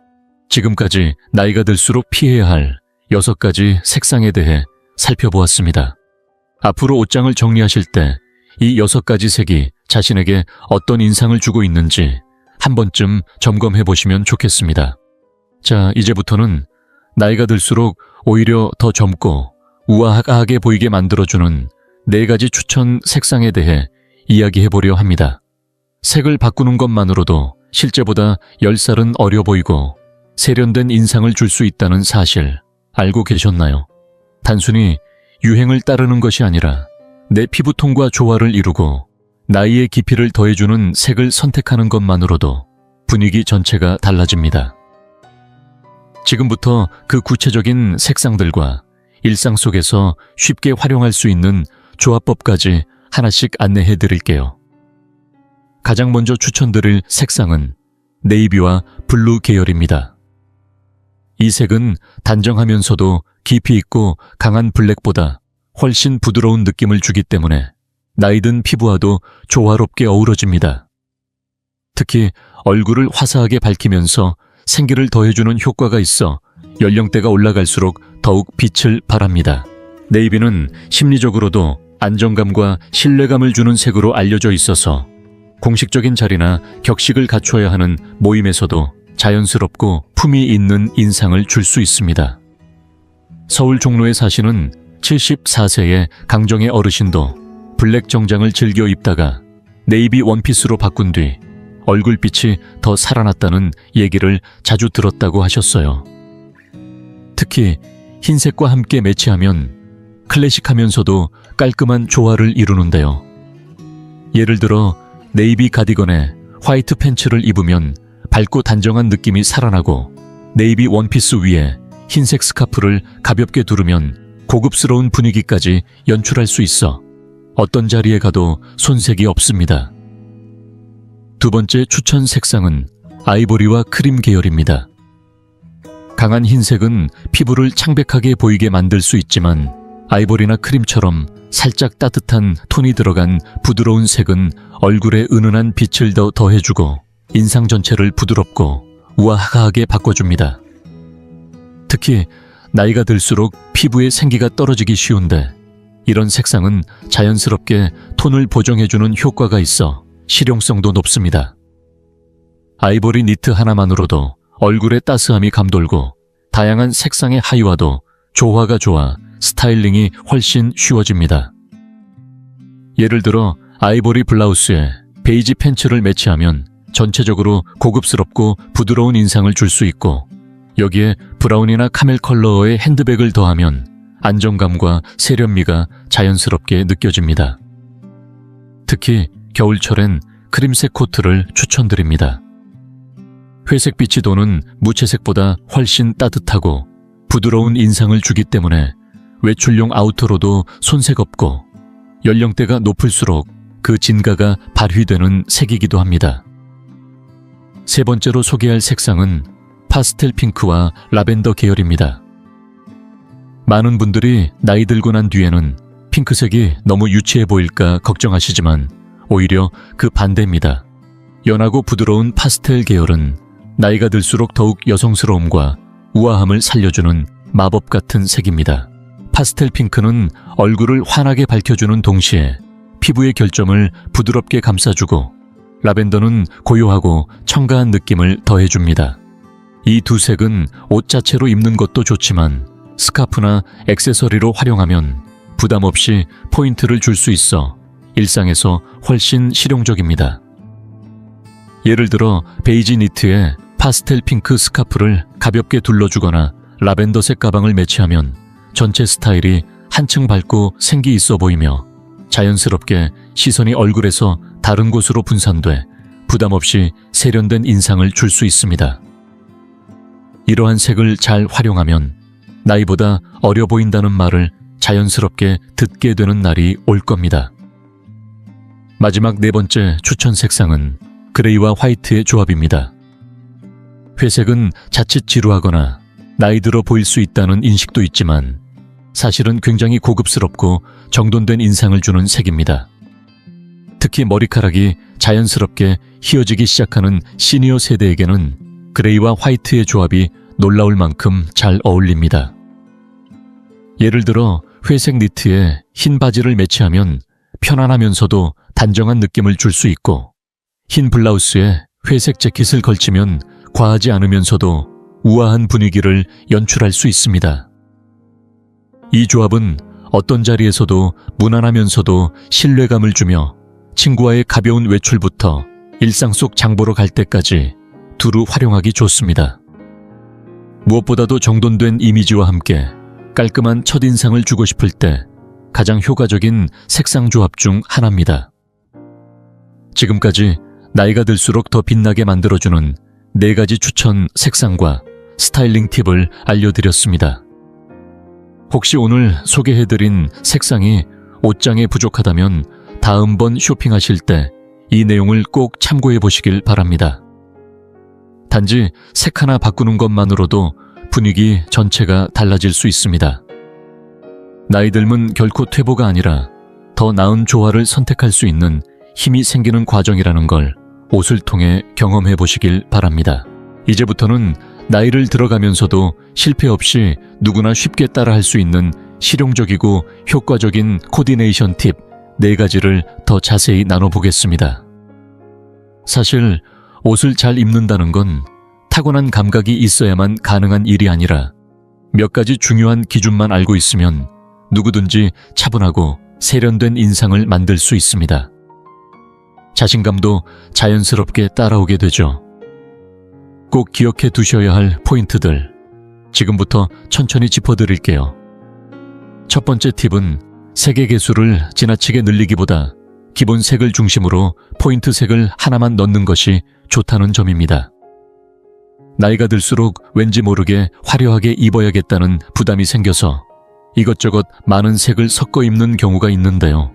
지금까지 나이가 들수록 피해야 할 6가지 색상에 대해 살펴보았습니다. 앞으로 옷장을 정리하실 때 이 6가지 색이 자신에게 어떤 인상을 주고 있는지 한 번쯤 점검해 보시면 좋겠습니다. 자, 이제부터는 나이가 들수록 오히려 더 젊고 우아하게 보이게 만들어주는 4가지 추천 색상에 대해 이야기해 보려 합니다. 색을 바꾸는 것만으로도 실제보다 10살은 어려 보이고 세련된 인상을 줄 수 있다는 사실 알고 계셨나요? 단순히 유행을 따르는 것이 아니라 내 피부톤과 조화를 이루고 나이의 깊이를 더해주는 색을 선택하는 것만으로도 분위기 전체가 달라집니다. 지금부터 그 구체적인 색상들과 일상 속에서 쉽게 활용할 수 있는 조합법까지 하나씩 안내해 드릴게요. 가장 먼저 추천드릴 색상은 네이비와 블루 계열입니다. 이 색은 단정하면서도 깊이 있고 강한 블랙보다 훨씬 부드러운 느낌을 주기 때문에 나이든 피부와도 조화롭게 어우러집니다. 특히 얼굴을 화사하게 밝히면서 생기를 더해주는 효과가 있어 연령대가 올라갈수록 더욱 빛을 발합니다. 네이비는 심리적으로도 안정감과 신뢰감을 주는 색으로 알려져 있어서 공식적인 자리나 격식을 갖춰야 하는 모임에서도 자연스럽고 품위 있는 인상을 줄 수 있습니다. 서울 종로에 사시는 74세의 강정의 어르신도 블랙 정장을 즐겨 입다가 네이비 원피스로 바꾼 뒤 얼굴빛이 더 살아났다는 얘기를 자주 들었다고 하셨어요. 특히 흰색과 함께 매치하면 클래식하면서도 깔끔한 조화를 이루는데요. 예를 들어 네이비 가디건에 화이트 팬츠를 입으면 밝고 단정한 느낌이 살아나고, 네이비 원피스 위에 흰색 스카프를 가볍게 두르면 고급스러운 분위기까지 연출할 수 있어 어떤 자리에 가도 손색이 없습니다. 두 번째 추천 색상은 아이보리와 크림 계열입니다. 강한 흰색은 피부를 창백하게 보이게 만들 수 있지만 아이보리나 크림처럼 살짝 따뜻한 톤이 들어간 부드러운 색은 얼굴에 은은한 빛을 더 더해주고 인상 전체를 부드럽고 우아하게 바꿔줍니다. 특히 나이가 들수록 피부의 생기가 떨어지기 쉬운데 이런 색상은 자연스럽게 톤을 보정해주는 효과가 있어 실용성도 높습니다. 아이보리 니트 하나만으로도 얼굴의 따스함이 감돌고 다양한 색상의 하의와도 조화가 좋아 스타일링이 훨씬 쉬워집니다. 예를 들어 아이보리 블라우스에 베이지 팬츠를 매치하면 전체적으로 고급스럽고 부드러운 인상을 줄 수 있고 여기에 브라운이나 카멜 컬러의 핸드백을 더하면 안정감과 세련미가 자연스럽게 느껴집니다. 특히 겨울철엔 크림색 코트를 추천드립니다. 회색빛이 도는 무채색보다 훨씬 따뜻하고 부드러운 인상을 주기 때문에 외출용 아우터로도 손색 없고 연령대가 높을수록 그 진가가 발휘되는 색이기도 합니다. 세 번째로 소개할 색상은 파스텔 핑크와 라벤더 계열입니다. 많은 분들이 나이 들고 난 뒤에는 핑크색이 너무 유치해 보일까 걱정하시지만 오히려 그 반대입니다. 연하고 부드러운 파스텔 계열은 나이가 들수록 더욱 여성스러움과 우아함을 살려주는 마법 같은 색입니다. 파스텔 핑크는 얼굴을 환하게 밝혀주는 동시에 피부의 결점을 부드럽게 감싸주고 라벤더는 고요하고 청가한 느낌을 더해줍니다. 이 두 색은 옷 자체로 입는 것도 좋지만 스카프나 액세서리로 활용하면 부담 없이 포인트를 줄 수 있어 일상에서 훨씬 실용적입니다. 예를 들어 베이지 니트에 파스텔 핑크 스카프를 가볍게 둘러주거나 라벤더색 가방을 매치하면 전체 스타일이 한층 밝고 생기 있어 보이며 자연스럽게 시선이 얼굴에서 다른 곳으로 분산돼 부담 없이 세련된 인상을 줄 수 있습니다. 이러한 색을 잘 활용하면 나이보다 어려 보인다는 말을 자연스럽게 듣게 되는 날이 올 겁니다. 마지막 네 번째 추천 색상은 그레이와 화이트의 조합입니다. 회색은 자칫 지루하거나 나이 들어 보일 수 있다는 인식도 있지만 사실은 굉장히 고급스럽고 정돈된 인상을 주는 색입니다. 특히 머리카락이 자연스럽게 휘어지기 시작하는 시니어 세대에게는 그레이와 화이트의 조합이 놀라울 만큼 잘 어울립니다. 예를 들어 회색 니트에 흰 바지를 매치하면 편안하면서도 단정한 느낌을 줄 수 있고 흰 블라우스에 회색 재킷을 걸치면 과하지 않으면서도 우아한 분위기를 연출할 수 있습니다. 이 조합은 어떤 자리에서도 무난하면서도 신뢰감을 주며 친구와의 가벼운 외출부터 일상 속 장보러 갈 때까지 두루 활용하기 좋습니다. 무엇보다도 정돈된 이미지와 함께 깔끔한 첫인상을 주고 싶을 때 가장 효과적인 색상 조합 중 하나입니다. 지금까지 나이가 들수록 더 빛나게 만들어주는 4가지 추천 색상과 스타일링 팁을 알려드렸습니다. 혹시 오늘 소개해드린 색상이 옷장에 부족하다면 다음번 쇼핑하실 때 이 내용을 꼭 참고해 보시길 바랍니다. 단지 색 하나 바꾸는 것만으로도 분위기 전체가 달라질 수 있습니다. 나이 들면 결코 퇴보가 아니라 더 나은 조화를 선택할 수 있는 힘이 생기는 과정이라는 걸 옷을 통해 경험해 보시길 바랍니다. 이제부터는 나이를 들어가면서도 실패 없이 누구나 쉽게 따라할 수 있는 실용적이고 효과적인 코디네이션 팁 4가지를 더 자세히 나눠보겠습니다. 사실 옷을 잘 입는다는 건 타고난 감각이 있어야만 가능한 일이 아니라 몇 가지 중요한 기준만 알고 있으면 누구든지 차분하고 세련된 인상을 만들 수 있습니다. 자신감도 자연스럽게 따라오게 되죠. 꼭 기억해 두셔야 할 포인트들 지금부터 천천히 짚어드릴게요. 첫 번째 팁은 색의 개수를 지나치게 늘리기보다 기본 색을 중심으로 포인트 색을 하나만 넣는 것이 좋다는 점입니다. 나이가 들수록 왠지 모르게 화려하게 입어야겠다는 부담이 생겨서 이것저것 많은 색을 섞어 입는 경우가 있는데요.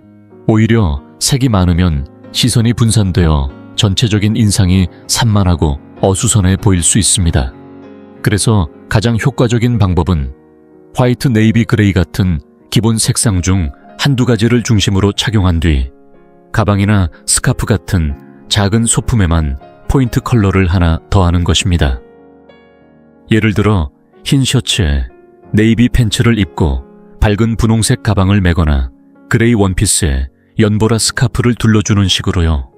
오히려 색이 많으면 시선이 분산되어 전체적인 인상이 산만하고 어수선해 보일 수 있습니다. 그래서 가장 효과적인 방법은 화이트, 네이비, 그레이 같은 기본 색상 중 한두 가지를 중심으로 착용한 뒤 가방이나 스카프 같은 작은 소품에만 포인트 컬러를 하나 더하는 것입니다. 예를 들어 흰 셔츠에 네이비 팬츠를 입고 밝은 분홍색 가방을 매거나 그레이 원피스에 연보라 스카프를 둘러주는 식으로요.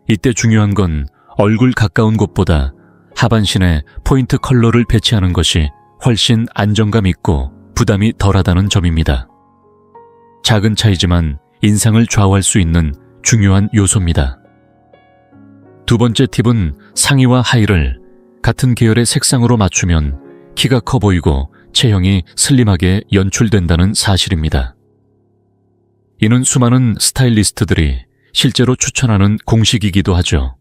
이때 중요한 건 얼굴 가까운 곳보다 하반신에 포인트 컬러를 배치하는 것이 훨씬 안정감 있고 부담이 덜하다는 점입니다. 작은 차이지만 인상을 좌우할 수 있는 중요한 요소입니다. 두 번째 팁은 상의와 하의를 같은 계열의 색상으로 맞추면 키가 커 보이고 체형이 슬림하게 연출된다는 사실입니다. 이는 수많은 스타일리스트들이 실제로 추천하는 공식이기도 하죠.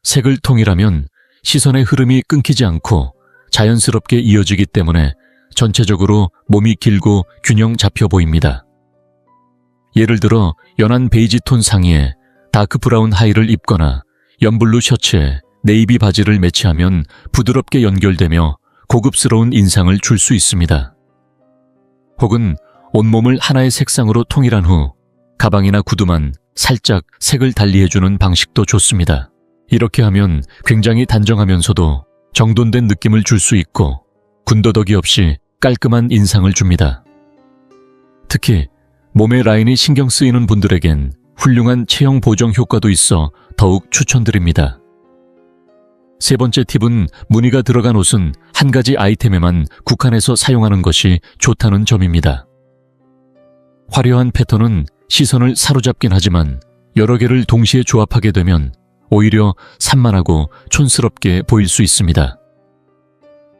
색을 통일하면 시선의 흐름이 끊기지 않고 자연스럽게 이어지기 때문에 전체적으로 몸이 길고 균형 잡혀 보입니다. 예를 들어 연한 베이지 톤 상의에 다크 브라운 하의를 입거나 연블루 셔츠에 네이비 바지를 매치하면 부드럽게 연결되며 고급스러운 인상을 줄 수 있습니다. 혹은 온몸을 하나의 색상으로 통일한 후 가방이나 구두만 살짝 색을 달리해주는 방식도 좋습니다. 이렇게 하면 굉장히 단정하면서도 정돈된 느낌을 줄 수 있고 군더더기 없이 깔끔한 인상을 줍니다. 특히 몸의 라인이 신경 쓰이는 분들에겐 훌륭한 체형 보정 효과도 있어 더욱 추천드립니다. 세 번째 팁은 무늬가 들어간 옷은 한 가지 아이템에만 국한해서 사용하는 것이 좋다는 점입니다. 화려한 패턴은 시선을 사로잡긴 하지만 여러 개를 동시에 조합하게 되면 오히려 산만하고 촌스럽게 보일 수 있습니다.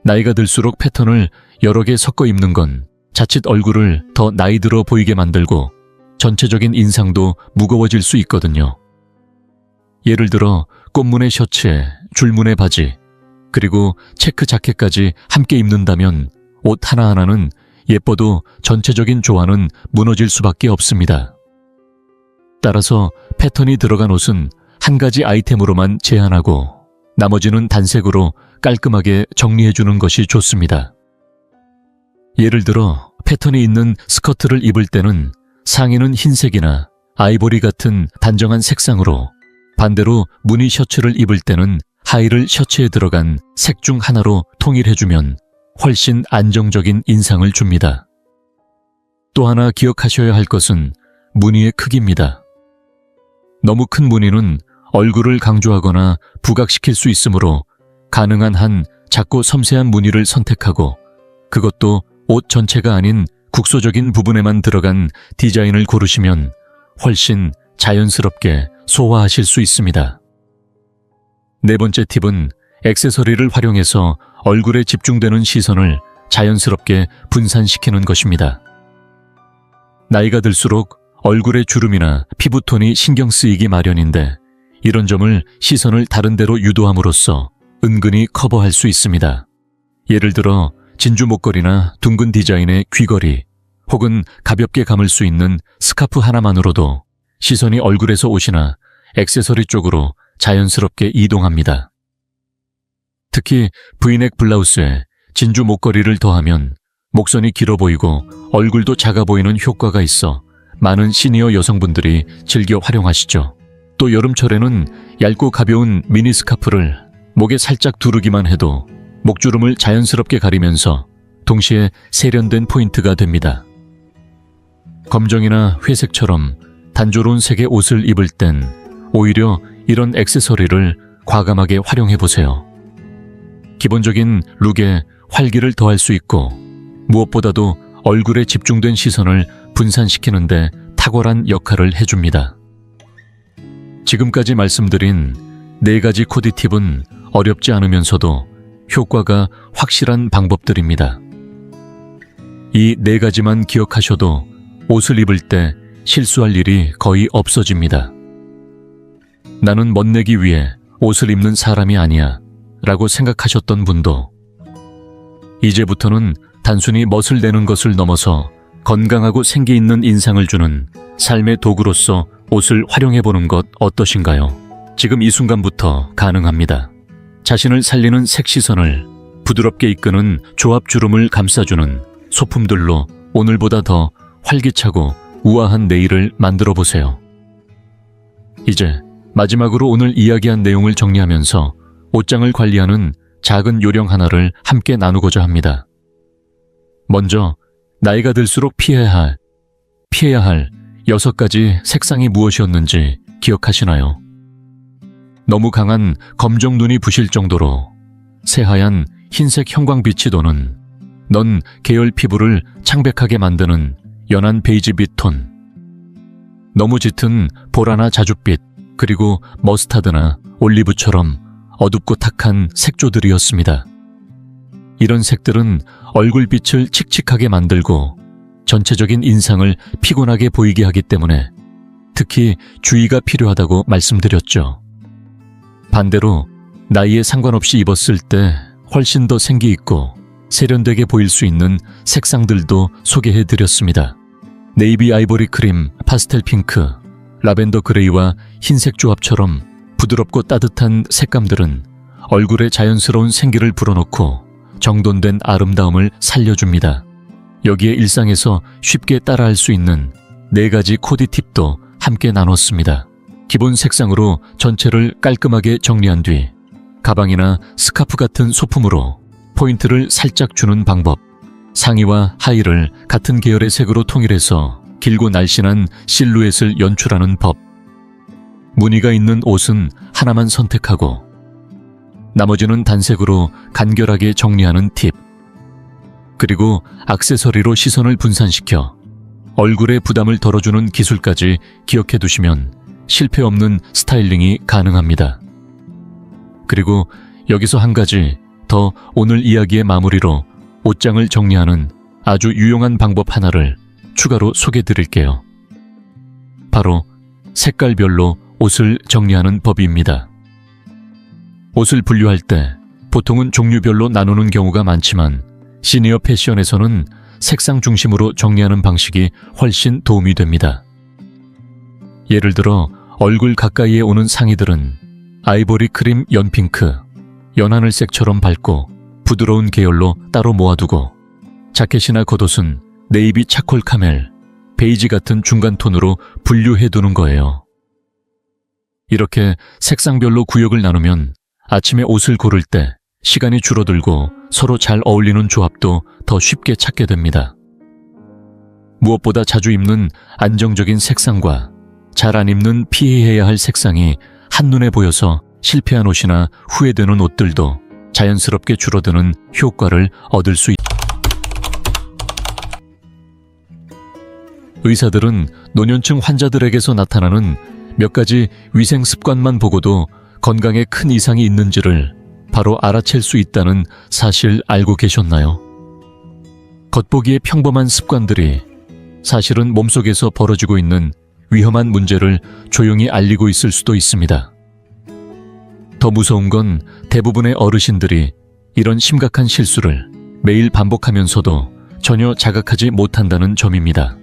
나이가 들수록 패턴을 여러 개 섞어 입는 건 자칫 얼굴을 더 나이 들어 보이게 만들고 전체적인 인상도 무거워질 수 있거든요. 예를 들어 꽃무늬 셔츠에 줄무늬 바지, 그리고 체크 자켓까지 함께 입는다면 옷 하나하나는 예뻐도 전체적인 조화는 무너질 수밖에 없습니다. 따라서 패턴이 들어간 옷은 한 가지 아이템으로만 제한하고 나머지는 단색으로 깔끔하게 정리해주는 것이 좋습니다. 예를 들어 패턴이 있는 스커트를 입을 때는 상의는 흰색이나 아이보리 같은 단정한 색상으로, 반대로 무늬 셔츠를 입을 때는 하의를 셔츠에 들어간 색 중 하나로 통일해주면 훨씬 안정적인 인상을 줍니다. 또 하나 기억하셔야 할 것은 무늬의 크기입니다. 너무 큰 무늬는 얼굴을 강조하거나 부각시킬 수 있으므로 가능한 한 작고 섬세한 무늬를 선택하고, 그것도 옷 전체가 아닌 국소적인 부분에만 들어간 디자인을 고르시면 훨씬 자연스럽게 소화하실 수 있습니다. 네 번째 팁은 액세서리를 활용해서 얼굴에 집중되는 시선을 자연스럽게 분산시키는 것입니다. 나이가 들수록 얼굴의 주름이나 피부톤이 신경 쓰이기 마련인데 이런 점을 시선을 다른 데로 유도함으로써 은근히 커버할 수 있습니다. 예를 들어 진주 목걸이나 둥근 디자인의 귀걸이, 혹은 가볍게 감을 수 있는 스카프 하나만으로도 시선이 얼굴에서 옷이나 액세서리 쪽으로 자연스럽게 이동합니다. 특히 브이넥 블라우스에 진주 목걸이를 더하면 목선이 길어 보이고 얼굴도 작아 보이는 효과가 있어 많은 시니어 여성분들이 즐겨 활용하시죠. 또 여름철에는 얇고 가벼운 미니 스카프를 목에 살짝 두르기만 해도 목주름을 자연스럽게 가리면서 동시에 세련된 포인트가 됩니다. 검정이나 회색처럼 단조로운 색의 옷을 입을 땐 오히려 이런 액세서리를 과감하게 활용해보세요. 기본적인 룩에 활기를 더할 수 있고 무엇보다도 얼굴에 집중된 시선을 분산시키는 데 탁월한 역할을 해줍니다. 지금까지 말씀드린 4가지 코디 팁은 어렵지 않으면서도 효과가 확실한 방법들입니다. 이 4가지만 기억하셔도 옷을 입을 때 실수할 일이 거의 없어집니다. 나는 멋내기 위해 옷을 입는 사람이 아니야 라고 생각하셨던 분도 이제부터는 단순히 멋을 내는 것을 넘어서 건강하고 생기 있는 인상을 주는 삶의 도구로서 옷을 활용해보는 것 어떠신가요? 지금 이 순간부터 가능합니다. 자신을 살리는 색시선을 부드럽게 이끄는 조합주름을 감싸주는 소품들로 오늘보다 더 활기차고 우아한 내일을 만들어 보세요. 이제 마지막으로 오늘 이야기한 내용을 정리하면서 옷장을 관리하는 작은 요령 하나를 함께 나누고자 합니다. 먼저 나이가 들수록 피해야 할 6가지 색상이 무엇이었는지 기억하시나요? 너무 강한 검정 눈이 부실 정도로 새하얀 흰색 형광빛이 도는 넌 계열 피부를 창백하게 만드는 연한 베이지빛 톤, 너무 짙은 보라나 자줏빛, 그리고 머스타드나 올리브처럼 어둡고 탁한 색조들이었습니다. 이런 색들은 얼굴빛을 칙칙하게 만들고 전체적인 인상을 피곤하게 보이게 하기 때문에 특히 주의가 필요하다고 말씀드렸죠. 반대로 나이에 상관없이 입었을 때 훨씬 더 생기 있고 세련되게 보일 수 있는 색상들도 소개해드렸습니다. 네이비 아이보리 크림, 파스텔 핑크, 라벤더 그레이와 흰색 조합처럼 부드럽고 따뜻한 색감들은 얼굴에 자연스러운 생기를 불어넣고 정돈된 아름다움을 살려줍니다. 여기에 일상에서 쉽게 따라할 수 있는 4가지 코디 팁도 함께 나눴습니다. 기본 색상으로 전체를 깔끔하게 정리한 뒤 가방이나 스카프 같은 소품으로 포인트를 살짝 주는 방법, 상의와 하의를 같은 계열의 색으로 통일해서 길고 날씬한 실루엣을 연출하는 법, 무늬가 있는 옷은 하나만 선택하고 나머지는 단색으로 간결하게 정리하는 팁, 그리고 액세서리로 시선을 분산시켜 얼굴에 부담을 덜어주는 기술까지 기억해 두시면 실패 없는 스타일링이 가능합니다. 그리고 여기서 한 가지 더 오늘 이야기의 마무리로 옷장을 정리하는 아주 유용한 방법 하나를 추가로 소개해 드릴게요. 바로 색깔별로 옷을 정리하는 법입니다. 옷을 분류할 때 보통은 종류별로 나누는 경우가 많지만 시니어 패션에서는 색상 중심으로 정리하는 방식이 훨씬 도움이 됩니다. 예를 들어 얼굴 가까이에 오는 상의들은 아이보리 크림 연핑크, 연하늘색처럼 밝고 부드러운 계열로 따로 모아두고 자켓이나 겉옷은 네이비 차콜 카멜, 베이지 같은 중간 톤으로 분류해두는 거예요. 이렇게 색상별로 구역을 나누면 아침에 옷을 고를 때 시간이 줄어들고 서로 잘 어울리는 조합도 더 쉽게 찾게 됩니다. 무엇보다 자주 입는 안정적인 색상과 잘 안 입는 피해야 할 색상이 한눈에 보여서 실패한 옷이나 후회되는 옷들도 자연스럽게 줄어드는 효과를 얻을 수 있습니다. 의사들은 노년층 환자들에게서 나타나는 몇 가지 위생 습관만 보고도 건강에 큰 이상이 있는지를 바로 알아챌 수 있다는 사실 알고 계셨나요? 겉보기에 평범한 습관들이 사실은 몸속에서 벌어지고 있는 위험한 문제를 조용히 알리고 있을 수도 있습니다. 더 무서운 건 대부분의 어르신들이 이런 심각한 실수를 매일 반복하면서도 전혀 자각하지 못한다는 점입니다.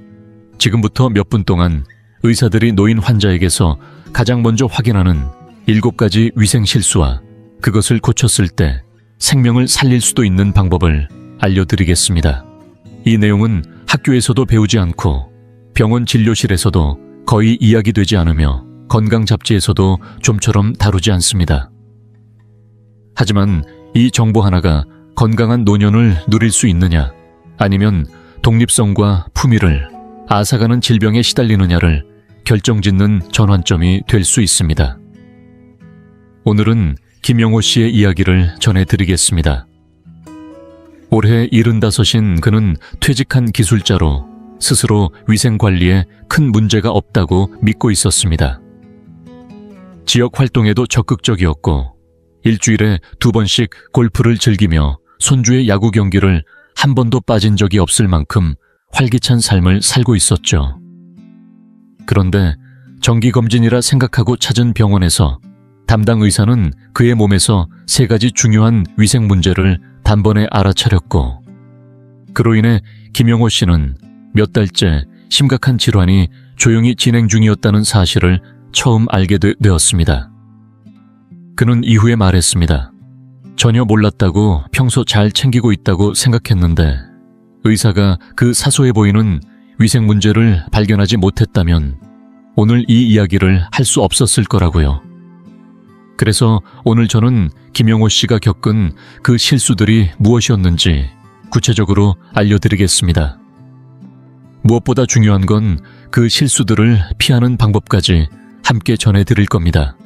지금부터 몇 분 동안 의사들이 노인 환자에게서 가장 먼저 확인하는 7가지 위생 실수와 그것을 고쳤을 때 생명을 살릴 수도 있는 방법을 알려드리겠습니다. 이 내용은 학교에서도 배우지 않고 병원 진료실에서도 거의 이야기되지 않으며 건강 잡지에서도 좀처럼 다루지 않습니다. 하지만 이 정보 하나가 건강한 노년을 누릴 수 있느냐, 아니면 독립성과 품위를 앗아가는 질병에 시달리느냐를 결정짓는 전환점이 될 수 있습니다. 오늘은 김영호 씨의 이야기를 전해드리겠습니다. 올해 75인 그는 퇴직한 기술자로 스스로 위생관리에 큰 문제가 없다고 믿고 있었습니다. 지역 활동에도 적극적이었고 일주일에 2번씩 골프를 즐기며 손주의 야구 경기를 한 번도 빠진 적이 없을 만큼 활기찬 삶을 살고 있었죠. 그런데 정기검진이라 생각하고 찾은 병원에서 담당 의사는 그의 몸에서 3가지 중요한 위생 문제를 단번에 알아차렸고, 그로 인해 김영호 씨는 몇 달째 심각한 질환이 조용히 진행 중이었다는 사실을 처음 알게 되었습니다. 그는 이후에 말했습니다. 전혀 몰랐다고 평소 잘 챙기고 있다고 생각했는데 의사가 그 사소해 보이는 위생 문제를 발견하지 못했다면 오늘 이 이야기를 할 수 없었을 거라고요. 그래서 오늘 저는 김영호 씨가 겪은 그 실수들이 무엇이었는지 구체적으로 알려드리겠습니다. 무엇보다 중요한 건 그 실수들을 피하는 방법까지 함께 전해드릴 겁니다.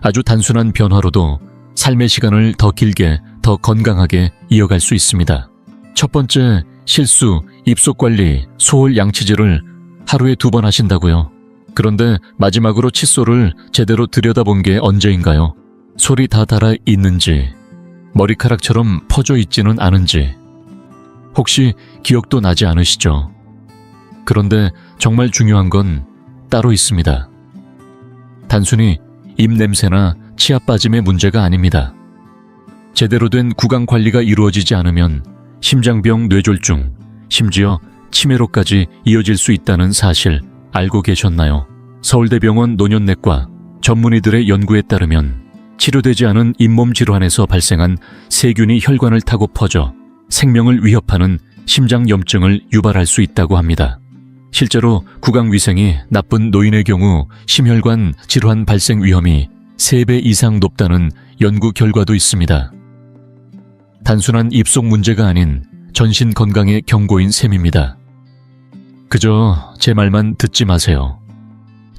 아주 단순한 변화로도 삶의 시간을 더 길게, 더 건강하게 이어갈 수 있습니다. 첫 번째, 실수, 입속 관리, 소홀 양치질을 하루에 2번 하신다고요. 그런데 마지막으로 칫솔을 제대로 들여다본 게 언제인가요? 솔이 다 닳아 있는지, 머리카락처럼 퍼져 있지는 않은지, 혹시 기억도 나지 않으시죠? 그런데 정말 중요한 건 따로 있습니다. 단순히 입냄새나 치아 빠짐의 문제가 아닙니다. 제대로 된 구강 관리가 이루어지지 않으면 심장병, 뇌졸중, 심지어 치매로까지 이어질 수 있다는 사실 알고 계셨나요? 서울대병원 노년내과 전문의들의 연구에 따르면 치료되지 않은 잇몸 질환에서 발생한 세균이 혈관을 타고 퍼져 생명을 위협하는 심장염증을 유발할 수 있다고 합니다. 실제로 구강위생이 나쁜 노인의 경우 심혈관 질환 발생 위험이 3배 이상 높다는 연구 결과도 있습니다. 단순한 입속 문제가 아닌 전신 건강의 경고인 셈입니다. 그저 제 말만 듣지 마세요.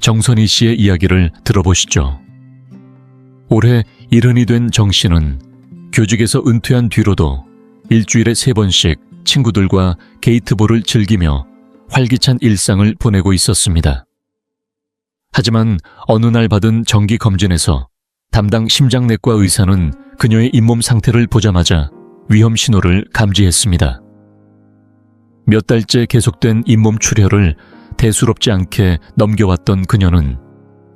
정선희 씨의 이야기를 들어보시죠. 올해 70이 된 정 씨는 교직에서 은퇴한 뒤로도 일주일에 3번씩 친구들과 게이트볼을 즐기며 활기찬 일상을 보내고 있었습니다. 하지만 어느 날 받은 정기검진에서 담당 심장내과 의사는 그녀의 잇몸 상태를 보자마자 위험 신호를 감지했습니다. 몇 달째 계속된 잇몸 출혈을 대수롭지 않게 넘겨왔던 그녀는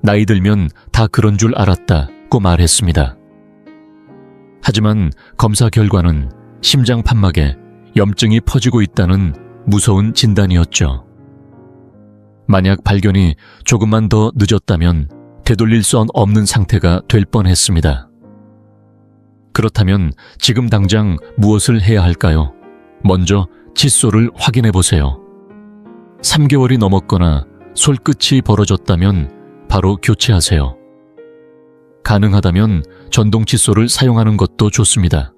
나이 들면 다 그런 줄 알았다고 말했습니다. 하지만 검사 결과는 심장 판막에 염증이 퍼지고 있다는 무서운 진단이었죠. 만약 발견이 조금만 더 늦었다면 되돌릴 수 없는 상태가 될 뻔했습니다. 그렇다면 지금 당장 무엇을 해야 할까요? 먼저 칫솔을 확인해 보세요. 3개월이 넘었거나 솔끝이 벌어졌다면 바로 교체하세요. 가능하다면 전동 칫솔을 사용하는 것도 좋습니다.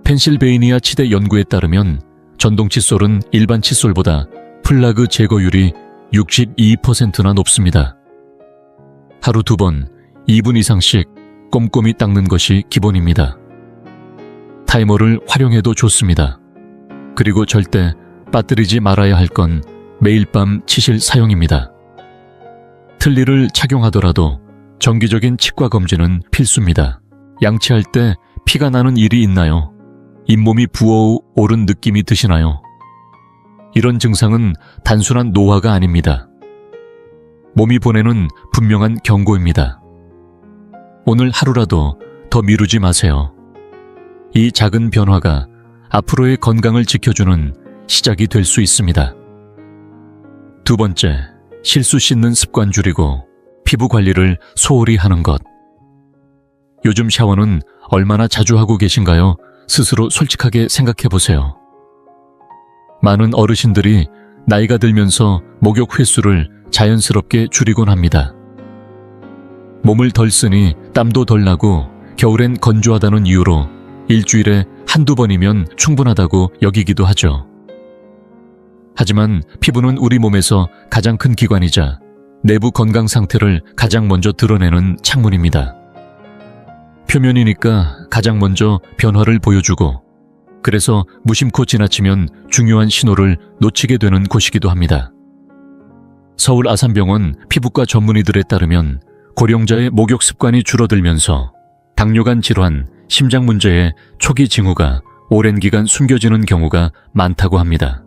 펜실베이니아 치대 연구에 따르면 전동 칫솔은 일반 칫솔보다 플라그 제거율이 62%나 높습니다. 하루 2번, 2분 이상씩 꼼꼼히 닦는 것이 기본입니다. 타이머를 활용해도 좋습니다. 그리고 절대 빠뜨리지 말아야 할 건 매일 밤 치실 사용입니다. 틀니를 착용하더라도 정기적인 치과 검진은 필수입니다. 양치할 때 피가 나는 일이 있나요? 잇몸이 부어오른 느낌이 드시나요? 이런 증상은 단순한 노화가 아닙니다. 몸이 보내는 분명한 경고입니다. 오늘 하루라도 더 미루지 마세요. 이 작은 변화가 앞으로의 건강을 지켜주는 시작이 될 수 있습니다. 2번째, 실수 씻는 습관 줄이고 피부 관리를 소홀히 하는 것. 요즘 샤워는 얼마나 자주 하고 계신가요? 스스로 솔직하게 생각해 보세요. 많은 어르신들이 나이가 들면서 목욕 횟수를 자연스럽게 줄이곤 합니다. 몸을 덜 쓰니 땀도 덜 나고 겨울엔 건조하다는 이유로 일주일에 1~2번이면 충분하다고 여기기도 하죠. 하지만 피부는 우리 몸에서 가장 큰 기관이자 내부 건강 상태를 가장 먼저 드러내는 창문입니다. 표면이니까 가장 먼저 변화를 보여주고, 그래서 무심코 지나치면 중요한 신호를 놓치게 되는 곳이기도 합니다. 서울 아산병원 피부과 전문의들에 따르면 고령자의 목욕 습관이 줄어들면서 당뇨간 질환, 심장 문제의 초기 징후가 오랜 기간 숨겨지는 경우가 많다고 합니다.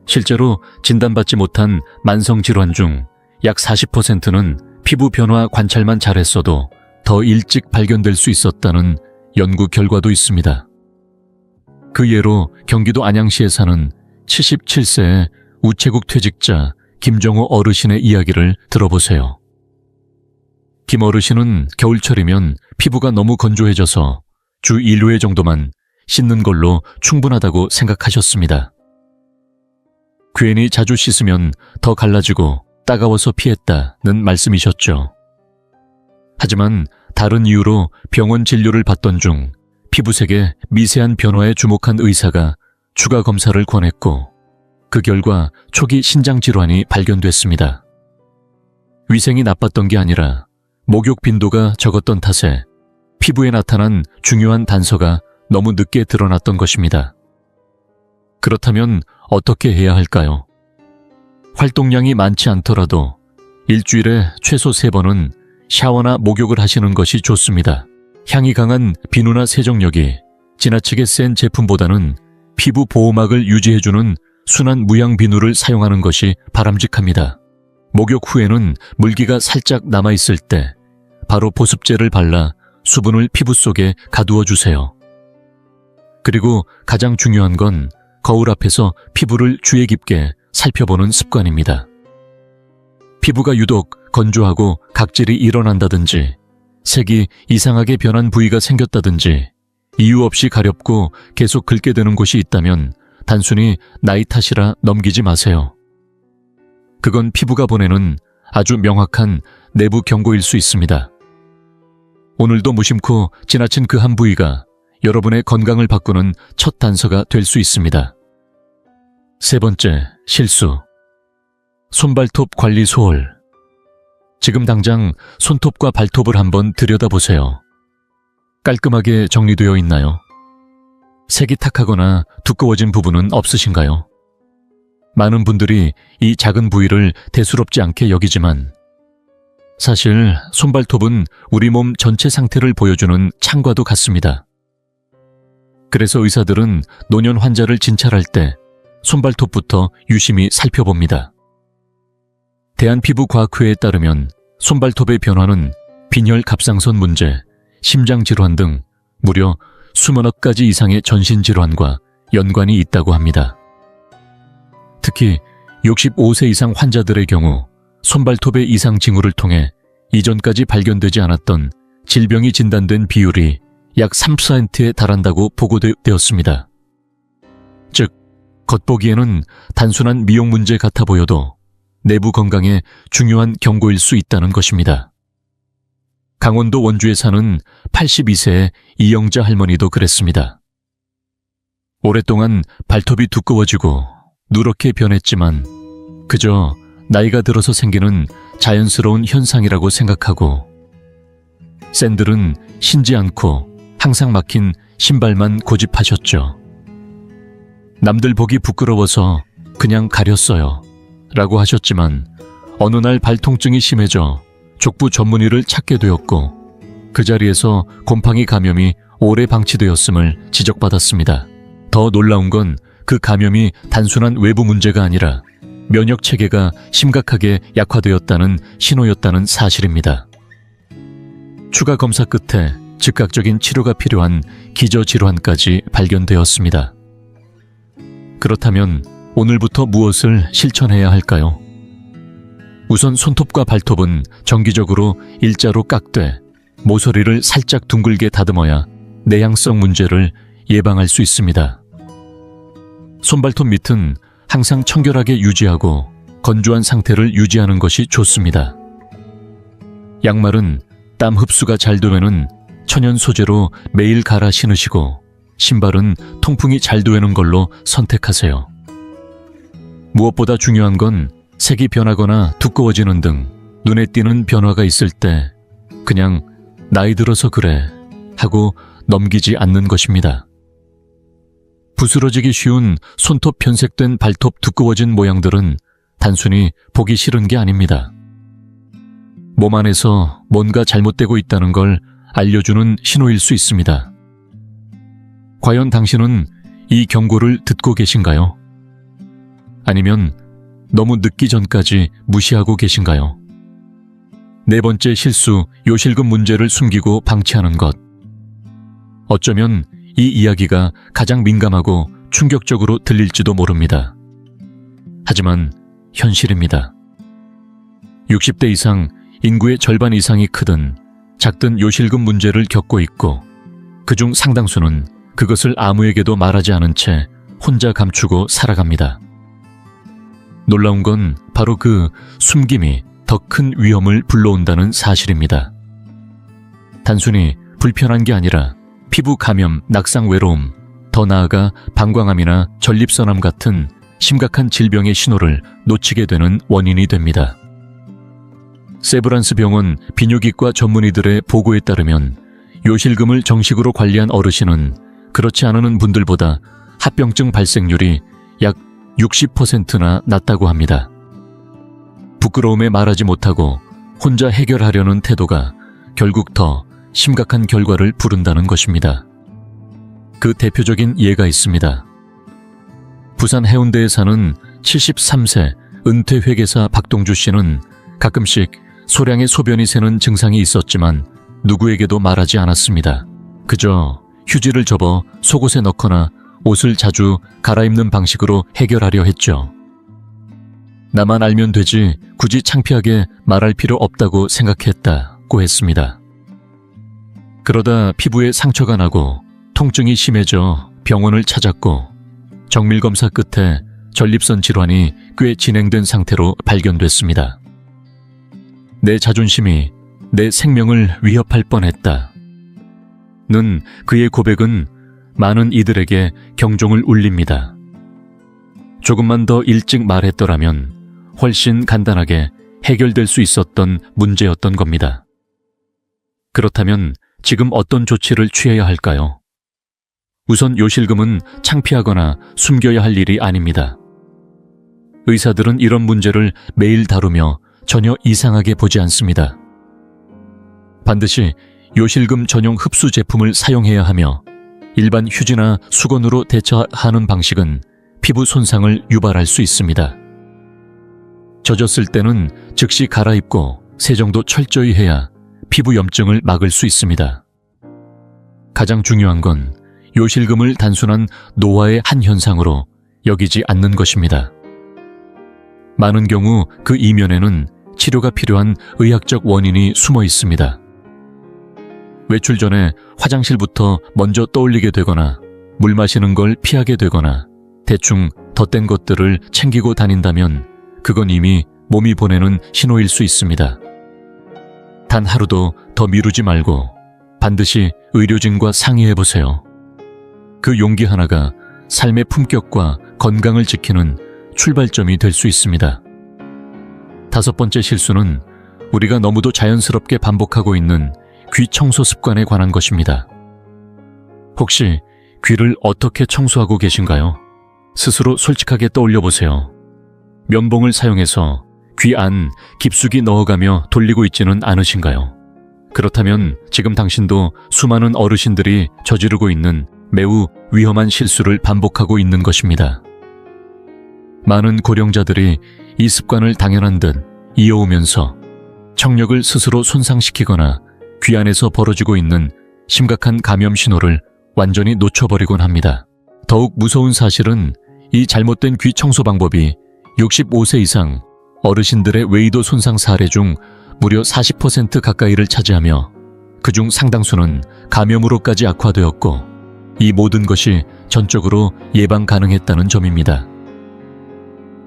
실제로 진단받지 못한 만성 질환 중 약 40%는 피부 변화 관찰만 잘했어도 더 일찍 발견될 수 있었다는 연구 결과도 있습니다. 그 예로 경기도 안양시에 사는 77세의 우체국 퇴직자 김정호 어르신의 이야기를 들어보세요. 김 어르신은 겨울철이면 피부가 너무 건조해져서 주 1회 정도만 씻는 걸로 충분하다고 생각하셨습니다. 괜히 자주 씻으면 더 갈라지고 따가워서 피했다는 말씀이셨죠. 하지만 다른 이유로 병원 진료를 받던 중 피부색의 미세한 변화에 주목한 의사가 추가 검사를 권했고 그 결과 초기 신장 질환이 발견됐습니다. 위생이 나빴던 게 아니라 목욕 빈도가 적었던 탓에 피부에 나타난 중요한 단서가 너무 늦게 드러났던 것입니다. 그렇다면 어떻게 해야 할까요? 활동량이 많지 않더라도 일주일에 최소 3번은 샤워나 목욕을 하시는 것이 좋습니다. 향이 강한 비누나 세정력이 지나치게 센 제품보다는 피부 보호막을 유지해주는 순한 무향 비누를 사용하는 것이 바람직합니다. 목욕 후에는 물기가 살짝 남아있을 때 바로 보습제를 발라 수분을 피부 속에 가두어 주세요. 그리고 가장 중요한 건 거울 앞에서 피부를 주의 깊게 살펴보는 습관입니다. 피부가 유독 건조하고 각질이 일어난다든지 색이 이상하게 변한 부위가 생겼다든지 이유 없이 가렵고 계속 긁게 되는 곳이 있다면 단순히 나이 탓이라 넘기지 마세요. 그건 피부가 보내는 아주 명확한 내부 경고일 수 있습니다. 오늘도 무심코 지나친 그 한 부위가 여러분의 건강을 바꾸는 첫 단서가 될 수 있습니다. 3번째, 실수. 손발톱 관리 소홀. 지금 당장 손톱과 발톱을 한번 들여다보세요. 깔끔하게 정리되어 있나요? 색이 탁하거나 두꺼워진 부분은 없으신가요? 많은 분들이 이 작은 부위를 대수롭지 않게 여기지만 사실 손발톱은 우리 몸 전체 상태를 보여주는 창과도 같습니다. 그래서 의사들은 노년 환자를 진찰할 때 손발톱부터 유심히 살펴봅니다. 대한피부과학회에 따르면 손발톱의 변화는 빈혈 갑상선 문제, 심장질환 등 무려 수천억 가지 이상의 전신질환과 연관이 있다고 합니다. 특히 65세 이상 환자들의 경우 손발톱의 이상 징후를 통해 이전까지 발견되지 않았던 질병이 진단된 비율이 약 3%에 달한다고 보고되었습니다. 즉, 겉보기에는 단순한 미용 문제 같아 보여도 내부 건강에 중요한 경고일 수 있다는 것입니다. 강원도 원주에 사는 82세의 이영자 할머니도 그랬습니다. 오랫동안 발톱이 두꺼워지고 누렇게 변했지만 그저 나이가 들어서 생기는 자연스러운 현상이라고 생각하고 샌들은 신지 않고 항상 막힌 신발만 고집하셨죠. 남들 보기 부끄러워서 그냥 가렸어요 라고 하셨지만 어느 날 발통증이 심해져 족부 전문의를 찾게 되었고 그 자리에서 곰팡이 감염이 오래 방치되었음을 지적받았습니다. 더 놀라운 건 그 감염이 단순한 외부 문제가 아니라 면역 체계가 심각하게 약화되었다는 신호였다는 사실입니다. 추가 검사 끝에 즉각적인 치료가 필요한 기저질환까지 발견되었습니다. 그렇다면 오늘부터 무엇을 실천해야 할까요? 우선 손톱과 발톱은 정기적으로 일자로 깎되 모서리를 살짝 둥글게 다듬어야 내향성 문제를 예방할 수 있습니다. 손발톱 밑은 항상 청결하게 유지하고 건조한 상태를 유지하는 것이 좋습니다. 양말은 땀 흡수가 잘 되는 천연 소재로 매일 갈아 신으시고 신발은 통풍이 잘 되는 걸로 선택하세요. 무엇보다 중요한 건 색이 변하거나 두꺼워지는 등 눈에 띄는 변화가 있을 때 그냥 나이 들어서 그래 하고 넘기지 않는 것입니다. 부스러지기 쉬운 손톱 변색된 발톱 두꺼워진 모양들은 단순히 보기 싫은 게 아닙니다. 몸 안에서 뭔가 잘못되고 있다는 걸 알려주는 신호일 수 있습니다. 과연 당신은 이 경고를 듣고 계신가요? 아니면 너무 늦기 전까지 무시하고 계신가요? 4번째 실수, 요실금 문제를 숨기고 방치하는 것. 어쩌면 이 이야기가 가장 민감하고 충격적으로 들릴지도 모릅니다. 하지만 현실입니다. 60대 이상 인구의 절반 이상이 크든 작든 요실금 문제를 겪고 있고 그중 상당수는 그것을 아무에게도 말하지 않은 채 혼자 감추고 살아갑니다. 놀라운 건 바로 그 숨김이 더 큰 위험을 불러온다는 사실입니다. 단순히 불편한 게 아니라 피부 감염, 낙상 외로움, 더 나아가 방광암이나 전립선암 같은 심각한 질병의 신호를 놓치게 되는 원인이 됩니다. 세브란스 병원 비뇨기과 전문의들의 보고에 따르면 요실금을 정식으로 관리한 어르신은 그렇지 않은 분들보다 합병증 발생률이 약 60%나 낮다고 합니다. 부끄러움에 말하지 못하고 혼자 해결하려는 태도가 결국 더 심각한 결과를 부른다는 것입니다. 그 대표적인 예가 있습니다. 부산 해운대에 사는 73세 은퇴 회계사 박동주 씨는 가끔씩 소량의 소변이 새는 증상이 있었지만 누구에게도 말하지 않았습니다. 그저 휴지를 접어 속옷에 넣거나 옷을 자주 갈아입는 방식으로 해결하려 했죠. 나만 알면 되지 굳이 창피하게 말할 필요 없다고 생각했다고 했습니다. 그러다 피부에 상처가 나고 통증이 심해져 병원을 찾았고 정밀검사 끝에 전립선 질환이 꽤 진행된 상태로 발견됐습니다. 내 자존심이 내 생명을 위협할 뻔했다. 는 그의 고백은 많은 이들에게 경종을 울립니다. 조금만 더 일찍 말했더라면 훨씬 간단하게 해결될 수 있었던 문제였던 겁니다. 그렇다면 지금 어떤 조치를 취해야 할까요? 우선 요실금은 창피하거나 숨겨야 할 일이 아닙니다. 의사들은 이런 문제를 매일 다루며 전혀 이상하게 보지 않습니다. 반드시 요실금 전용 흡수 제품을 사용해야 하며 일반 휴지나 수건으로 대처하는 방식은 피부 손상을 유발할 수 있습니다. 젖었을 때는 즉시 갈아입고 세정도 철저히 해야 피부 염증을 막을 수 있습니다. 가장 중요한 건 요실금을 단순한 노화의 한 현상으로 여기지 않는 것입니다. 많은 경우 그 이면에는 치료가 필요한 의학적 원인이 숨어 있습니다. 외출 전에 화장실부터 먼저 떠올리게 되거나 물 마시는 걸 피하게 되거나 대충 덧댄 것들을 챙기고 다닌다면 그건 이미 몸이 보내는 신호일 수 있습니다. 단 하루도 더 미루지 말고 반드시 의료진과 상의해보세요. 그 용기 하나가 삶의 품격과 건강을 지키는 출발점이 될 수 있습니다. 5번째 실수는 우리가 너무도 자연스럽게 반복하고 있는 귀 청소 습관에 관한 것입니다. 혹시 귀를 어떻게 청소하고 계신가요? 스스로 솔직하게 떠올려 보세요. 면봉을 사용해서 귀 안 깊숙이 넣어가며 돌리고 있지는 않으신가요? 그렇다면 지금 당신도 수많은 어르신들이 저지르고 있는 매우 위험한 실수를 반복하고 있는 것입니다. 많은 고령자들이 이 습관을 당연한 듯 이어오면서 청력을 스스로 손상시키거나 귀 안에서 벌어지고 있는 심각한 감염 신호를 완전히 놓쳐버리곤 합니다. 더욱 무서운 사실은 이 잘못된 귀 청소 방법이 65세 이상 어르신들의 외이도 손상 사례 중 무려 40% 가까이를 차지하며 그중 상당수는 감염으로까지 악화되었고 이 모든 것이 전적으로 예방 가능했다는 점입니다.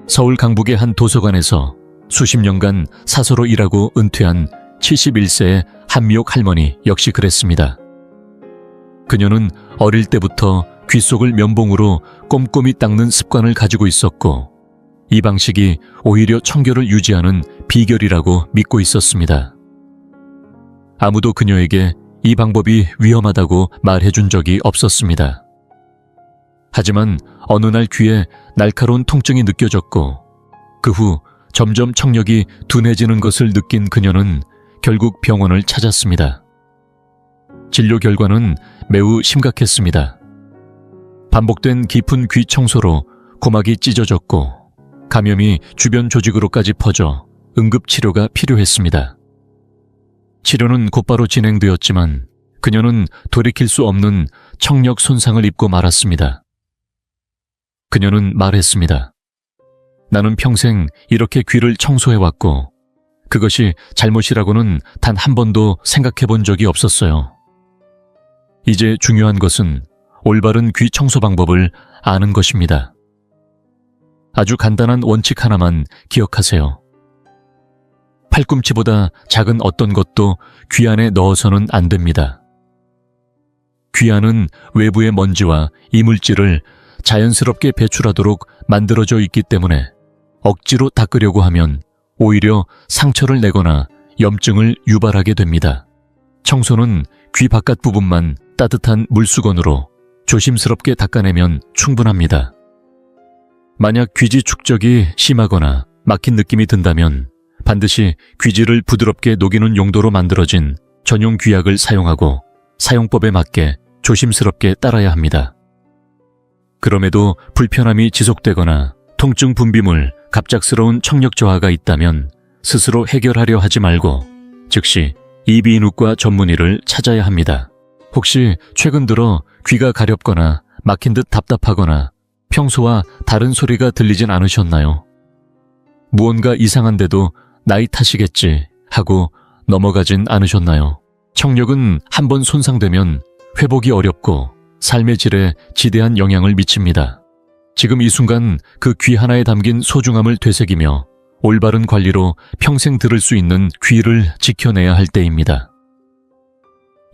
서울 강북의 한 도서관에서 수십 년간 사서로 일하고 은퇴한 71세의 한미옥 할머니 역시 그랬습니다. 그녀는 어릴 때부터 귀 속을 면봉으로 꼼꼼히 닦는 습관을 가지고 있었고 이 방식이 오히려 청결을 유지하는 비결이라고 믿고 있었습니다. 아무도 그녀에게 이 방법이 위험하다고 말해준 적이 없었습니다. 하지만 어느 날 귀에 날카로운 통증이 느껴졌고 그 후 점점 청력이 둔해지는 것을 느낀 그녀는 결국 병원을 찾았습니다. 진료 결과는 매우 심각했습니다. 반복된 깊은 귀 청소로 고막이 찢어졌고 감염이 주변 조직으로까지 퍼져 응급치료가 필요했습니다. 치료는 곧바로 진행되었지만 그녀는 돌이킬 수 없는 청력 손상을 입고 말았습니다. 그녀는 말했습니다. 나는 평생 이렇게 귀를 청소해왔고 그것이 잘못이라고는 단 한 번도 생각해 본 적이 없었어요. 이제 중요한 것은 올바른 귀 청소 방법을 아는 것입니다. 아주 간단한 원칙 하나만 기억하세요. 팔꿈치보다 작은 어떤 것도 귀 안에 넣어서는 안 됩니다. 귀 안은 외부의 먼지와 이물질을 자연스럽게 배출하도록 만들어져 있기 때문에 억지로 닦으려고 하면 오히려 상처를 내거나 염증을 유발하게 됩니다. 청소는 귀 바깥 부분만 따뜻한 물수건으로 조심스럽게 닦아내면 충분합니다. 만약 귀지 축적이 심하거나 막힌 느낌이 든다면 반드시 귀지를 부드럽게 녹이는 용도로 만들어진 전용 귀약을 사용하고 사용법에 맞게 조심스럽게 따라야 합니다. 그럼에도 불편함이 지속되거나 통증 분비물, 갑작스러운 청력 저하가 있다면 스스로 해결하려 하지 말고 즉시 이비인후과 전문의를 찾아야 합니다. 혹시 최근 들어 귀가 가렵거나 막힌 듯 답답하거나 평소와 다른 소리가 들리진 않으셨나요? 무언가 이상한데도 나이 탓이겠지 하고 넘어가진 않으셨나요? 청력은 한번 손상되면 회복이 어렵고 삶의 질에 지대한 영향을 미칩니다. 지금 이 순간 그 귀 하나에 담긴 소중함을 되새기며 올바른 관리로 평생 들을 수 있는 귀를 지켜내야 할 때입니다.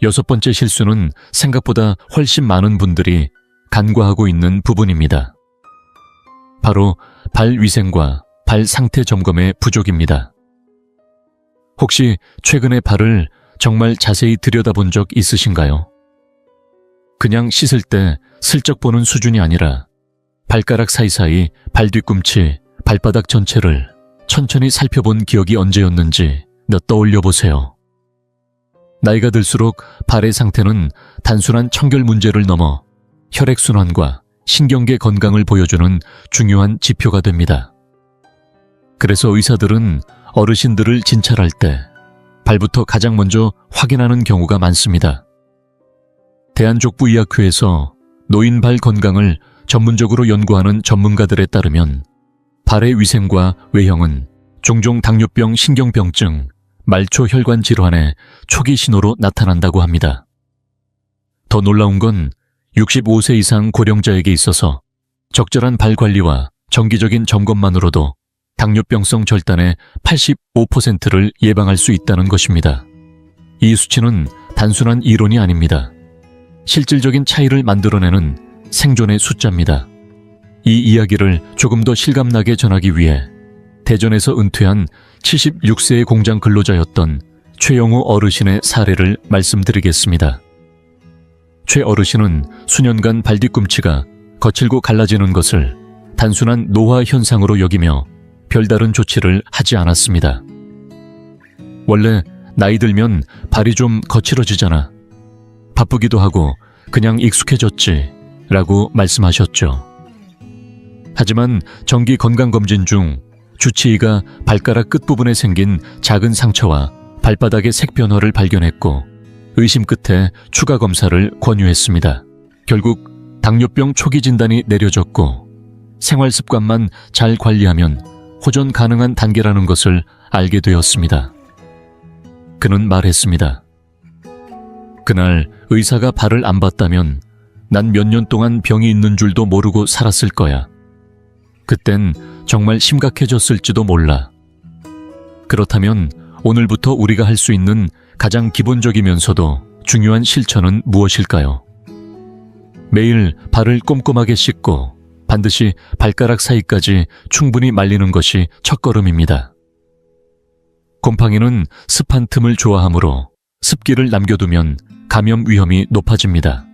6번째 실수는 생각보다 훨씬 많은 분들이 간과하고 있는 부분입니다. 바로 발 위생과 발 상태 점검의 부족입니다. 혹시 최근에 발을 정말 자세히 들여다본 적 있으신가요? 그냥 씻을 때 슬쩍 보는 수준이 아니라 발가락 사이사이 발 뒤꿈치, 발바닥 전체를 천천히 살펴본 기억이 언제였는지 떠올려 보세요. 나이가 들수록 발의 상태는 단순한 청결 문제를 넘어 혈액순환과 신경계 건강을 보여주는 중요한 지표가 됩니다. 그래서 의사들은 어르신들을 진찰할 때 발부터 가장 먼저 확인하는 경우가 많습니다. 대한족부의학회에서 노인 발 건강을 전문적으로 연구하는 전문가들에 따르면 발의 위생과 외형은 종종 당뇨병, 신경병증, 말초혈관 질환의 초기 신호로 나타난다고 합니다. 더 놀라운 건 65세 이상 고령자에게 있어서 적절한 발 관리와 정기적인 점검만으로도 당뇨병성 절단의 85%를 예방할 수 있다는 것입니다. 이 수치는 단순한 이론이 아닙니다. 실질적인 차이를 만들어내는 생존의 숫자입니다. 이 이야기를 조금 더 실감나게 전하기 위해 대전에서 은퇴한 76세의 공장 근로자였던 최영우 어르신의 사례를 말씀드리겠습니다. 최 어르신은 수년간 발뒤꿈치가 거칠고 갈라지는 것을 단순한 노화 현상으로 여기며 별다른 조치를 하지 않았습니다. 원래 나이 들면 발이 좀 거칠어지잖아. 바쁘기도 하고 그냥 익숙해졌지 라고 말씀하셨죠. 하지만 정기 건강검진 중 주치의가 발가락 끝부분에 생긴 작은 상처와 발바닥의 색 변화를 발견했고 의심 끝에 추가 검사를 권유했습니다. 결국 당뇨병 초기 진단이 내려졌고 생활 습관만 잘 관리하면 호전 가능한 단계라는 것을 알게 되었습니다. 그는 말했습니다. 그날 의사가 발을 안 봤다면 난 몇 년 동안 병이 있는 줄도 모르고 살았을 거야. 그땐 정말 심각해졌을지도 몰라. 그렇다면 오늘부터 우리가 할 수 있는 가장 기본적이면서도 중요한 실천은 무엇일까요? 매일 발을 꼼꼼하게 씻고 반드시 발가락 사이까지 충분히 말리는 것이 첫걸음입니다. 곰팡이는 습한 틈을 좋아하므로 습기를 남겨두면 감염 위험이 높아집니다.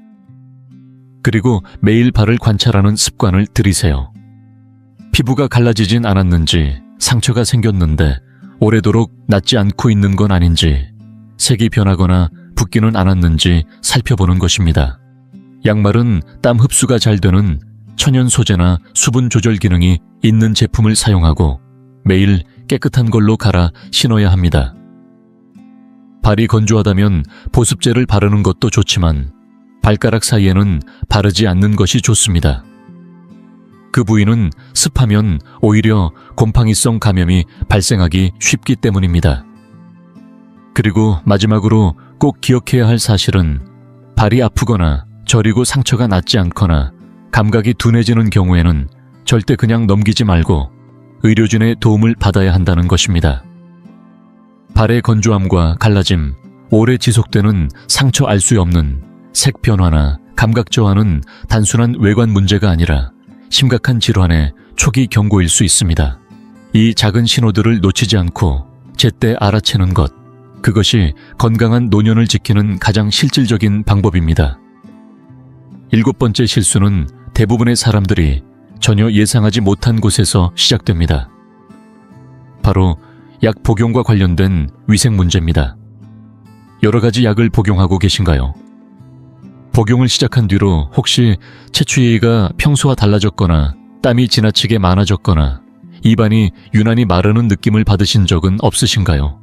그리고 매일 발을 관찰하는 습관을 들이세요. 피부가 갈라지진 않았는지, 상처가 생겼는데 오래도록 낫지 않고 있는 건 아닌지, 색이 변하거나 붓기는 않았는지 살펴보는 것입니다. 양말은 땀 흡수가 잘 되는 천연 소재나 수분 조절 기능이 있는 제품을 사용하고 매일 깨끗한 걸로 갈아 신어야 합니다. 발이 건조하다면 보습제를 바르는 것도 좋지만 발가락 사이에는 바르지 않는 것이 좋습니다. 그 부위는 습하면 오히려 곰팡이성 감염이 발생하기 쉽기 때문입니다. 그리고 마지막으로 꼭 기억해야 할 사실은 발이 아프거나 저리고 상처가 낫지 않거나 감각이 둔해지는 경우에는 절대 그냥 넘기지 말고 의료진의 도움을 받아야 한다는 것입니다. 발의 건조함과 갈라짐, 오래 지속되는 상처 알 수 없는 색 변화나 감각 저하는 단순한 외관 문제가 아니라 심각한 질환의 초기 경고일 수 있습니다. 이 작은 신호들을 놓치지 않고 제때 알아채는 것, 그것이 건강한 노년을 지키는 가장 실질적인 방법입니다. 7번째 실수는 대부분의 사람들이 전혀 예상하지 못한 곳에서 시작됩니다. 바로 약 복용과 관련된 위생 문제입니다. 여러 가지 약을 복용하고 계신가요? 복용을 시작한 뒤로 혹시 채취가 평소와 달라졌거나 땀이 지나치게 많아졌거나 입안이 유난히 마르는 느낌을 받으신 적은 없으신가요?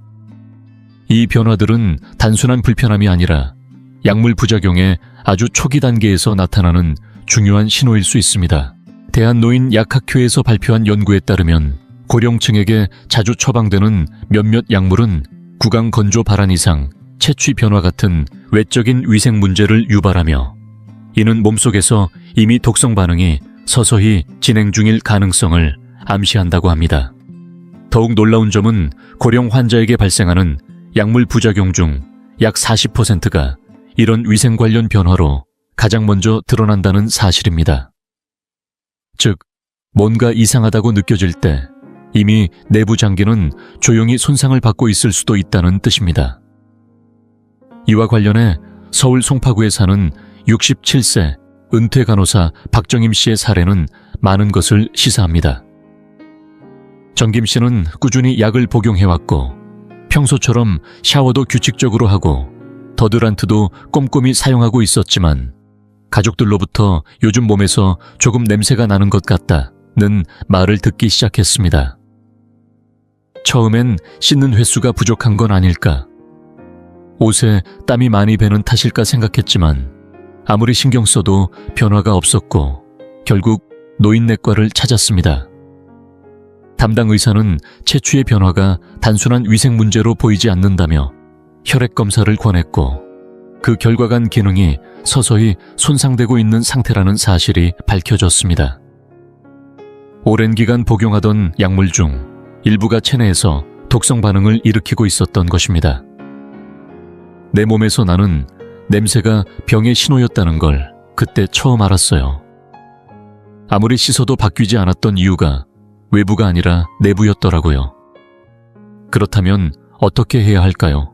이 변화들은 단순한 불편함이 아니라 약물 부작용의 아주 초기 단계에서 나타나는 중요한 신호일 수 있습니다. 대한노인약학회에서 발표한 연구에 따르면 고령층에게 자주 처방되는 몇몇 약물은 구강 건조 발한 이상, 채취 변화 같은 외적인 위생 문제를 유발하며 이는 몸속에서 이미 독성 반응이 서서히 진행 중일 가능성을 암시한다고 합니다. 더욱 놀라운 점은 고령 환자에게 발생하는 약물 부작용 중 약 40%가 이런 위생 관련 변화로 가장 먼저 드러난다는 사실입니다. 즉, 뭔가 이상하다고 느껴질 때 이미 내부 장기는 조용히 손상을 받고 있을 수도 있다는 뜻입니다. 이와 관련해 서울 송파구에 사는 67세 은퇴 간호사 박정임 씨의 사례는 많은 것을 시사합니다. 정김 씨는 꾸준히 약을 복용해왔고 평소처럼 샤워도 규칙적으로 하고 더드란트도 꼼꼼히 사용하고 있었지만 가족들로부터 요즘 몸에서 조금 냄새가 나는 것 같다는 말을 듣기 시작했습니다. 처음엔 씻는 횟수가 부족한 건 아닐까, 옷에 땀이 많이 배는 탓일까 생각했지만 아무리 신경 써도 변화가 없었고 결국 노인내과를 찾았습니다. 담당 의사는 채취의 변화가 단순한 위생 문제로 보이지 않는다며 혈액 검사를 권했고 그 결과간 기능이 서서히 손상되고 있는 상태라는 사실이 밝혀졌습니다. 오랜 기간 복용하던 약물 중 일부가 체내에서 독성 반응을 일으키고 있었던 것입니다. 내 몸에서 나는 냄새가 병의 신호였다는 걸 그때 처음 알았어요. 아무리 씻어도 바뀌지 않았던 이유가 외부가 아니라 내부였더라고요. 그렇다면 어떻게 해야 할까요?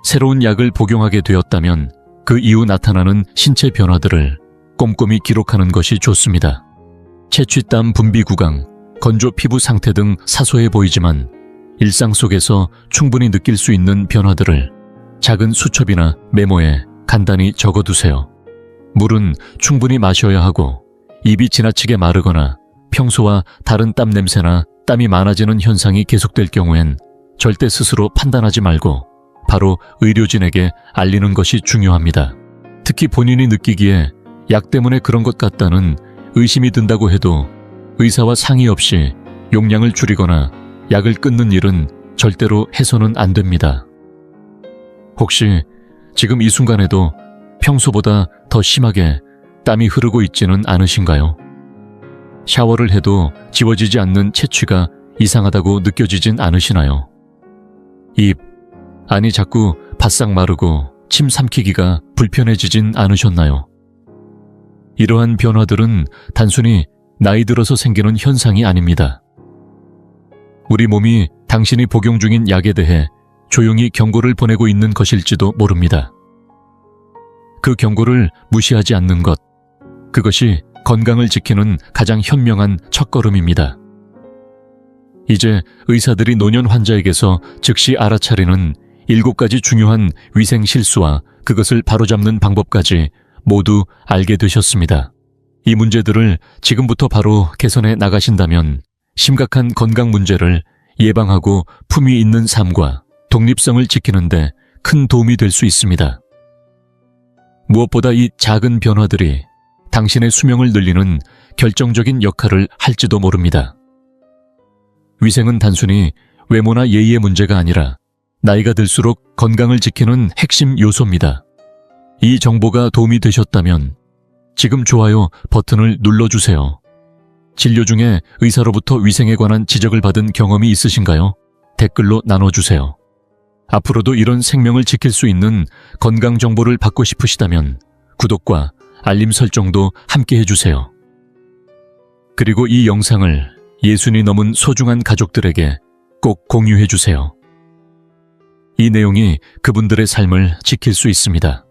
새로운 약을 복용하게 되었다면 그 이후 나타나는 신체 변화들을 꼼꼼히 기록하는 것이 좋습니다. 채취땀 분비 구강, 건조 피부 상태 등 사소해 보이지만 일상 속에서 충분히 느낄 수 있는 변화들을 작은 수첩이나 메모에 간단히 적어두세요. 물은 충분히 마셔야 하고 입이 지나치게 마르거나 평소와 다른 땀 냄새나 땀이 많아지는 현상이 계속될 경우엔 절대 스스로 판단하지 말고 바로 의료진에게 알리는 것이 중요합니다. 특히 본인이 느끼기에 약 때문에 그런 것 같다는 의심이 든다고 해도 의사와 상의 없이 용량을 줄이거나 약을 끊는 일은 절대로 해서는 안 됩니다. 혹시 지금 이 순간에도 평소보다 더 심하게 땀이 흐르고 있지는 않으신가요? 샤워를 해도 지워지지 않는 채취가 이상하다고 느껴지진 않으시나요? 입, 안이 자꾸 바싹 마르고 침 삼키기가 불편해지진 않으셨나요? 이러한 변화들은 단순히 나이 들어서 생기는 현상이 아닙니다. 우리 몸이 당신이 복용 중인 약에 대해 조용히 경고를 보내고 있는 것일지도 모릅니다. 그 경고를 무시하지 않는 것, 그것이 건강을 지키는 가장 현명한 첫걸음입니다. 이제 의사들이 노년 환자에게서 즉시 알아차리는 7가지 중요한 위생 실수와 그것을 바로잡는 방법까지 모두 알게 되셨습니다. 이 문제들을 지금부터 바로 개선해 나가신다면 심각한 건강 문제를 예방하고 품위 있는 삶과 독립성을 지키는 데 큰 도움이 될 수 있습니다. 무엇보다 이 작은 변화들이 당신의 수명을 늘리는 결정적인 역할을 할지도 모릅니다. 위생은 단순히 외모나 예의의 문제가 아니라 나이가 들수록 건강을 지키는 핵심 요소입니다. 이 정보가 도움이 되셨다면 지금 좋아요 버튼을 눌러주세요. 진료 중에 의사로부터 위생에 관한 지적을 받은 경험이 있으신가요? 댓글로 나눠주세요. 앞으로도 이런 생명을 지킬 수 있는 건강 정보를 받고 싶으시다면 구독과 알림 설정도 함께 해주세요. 그리고 이 영상을 예순이 넘은 소중한 가족들에게 꼭 공유해주세요. 이 내용이 그분들의 삶을 지킬 수 있습니다.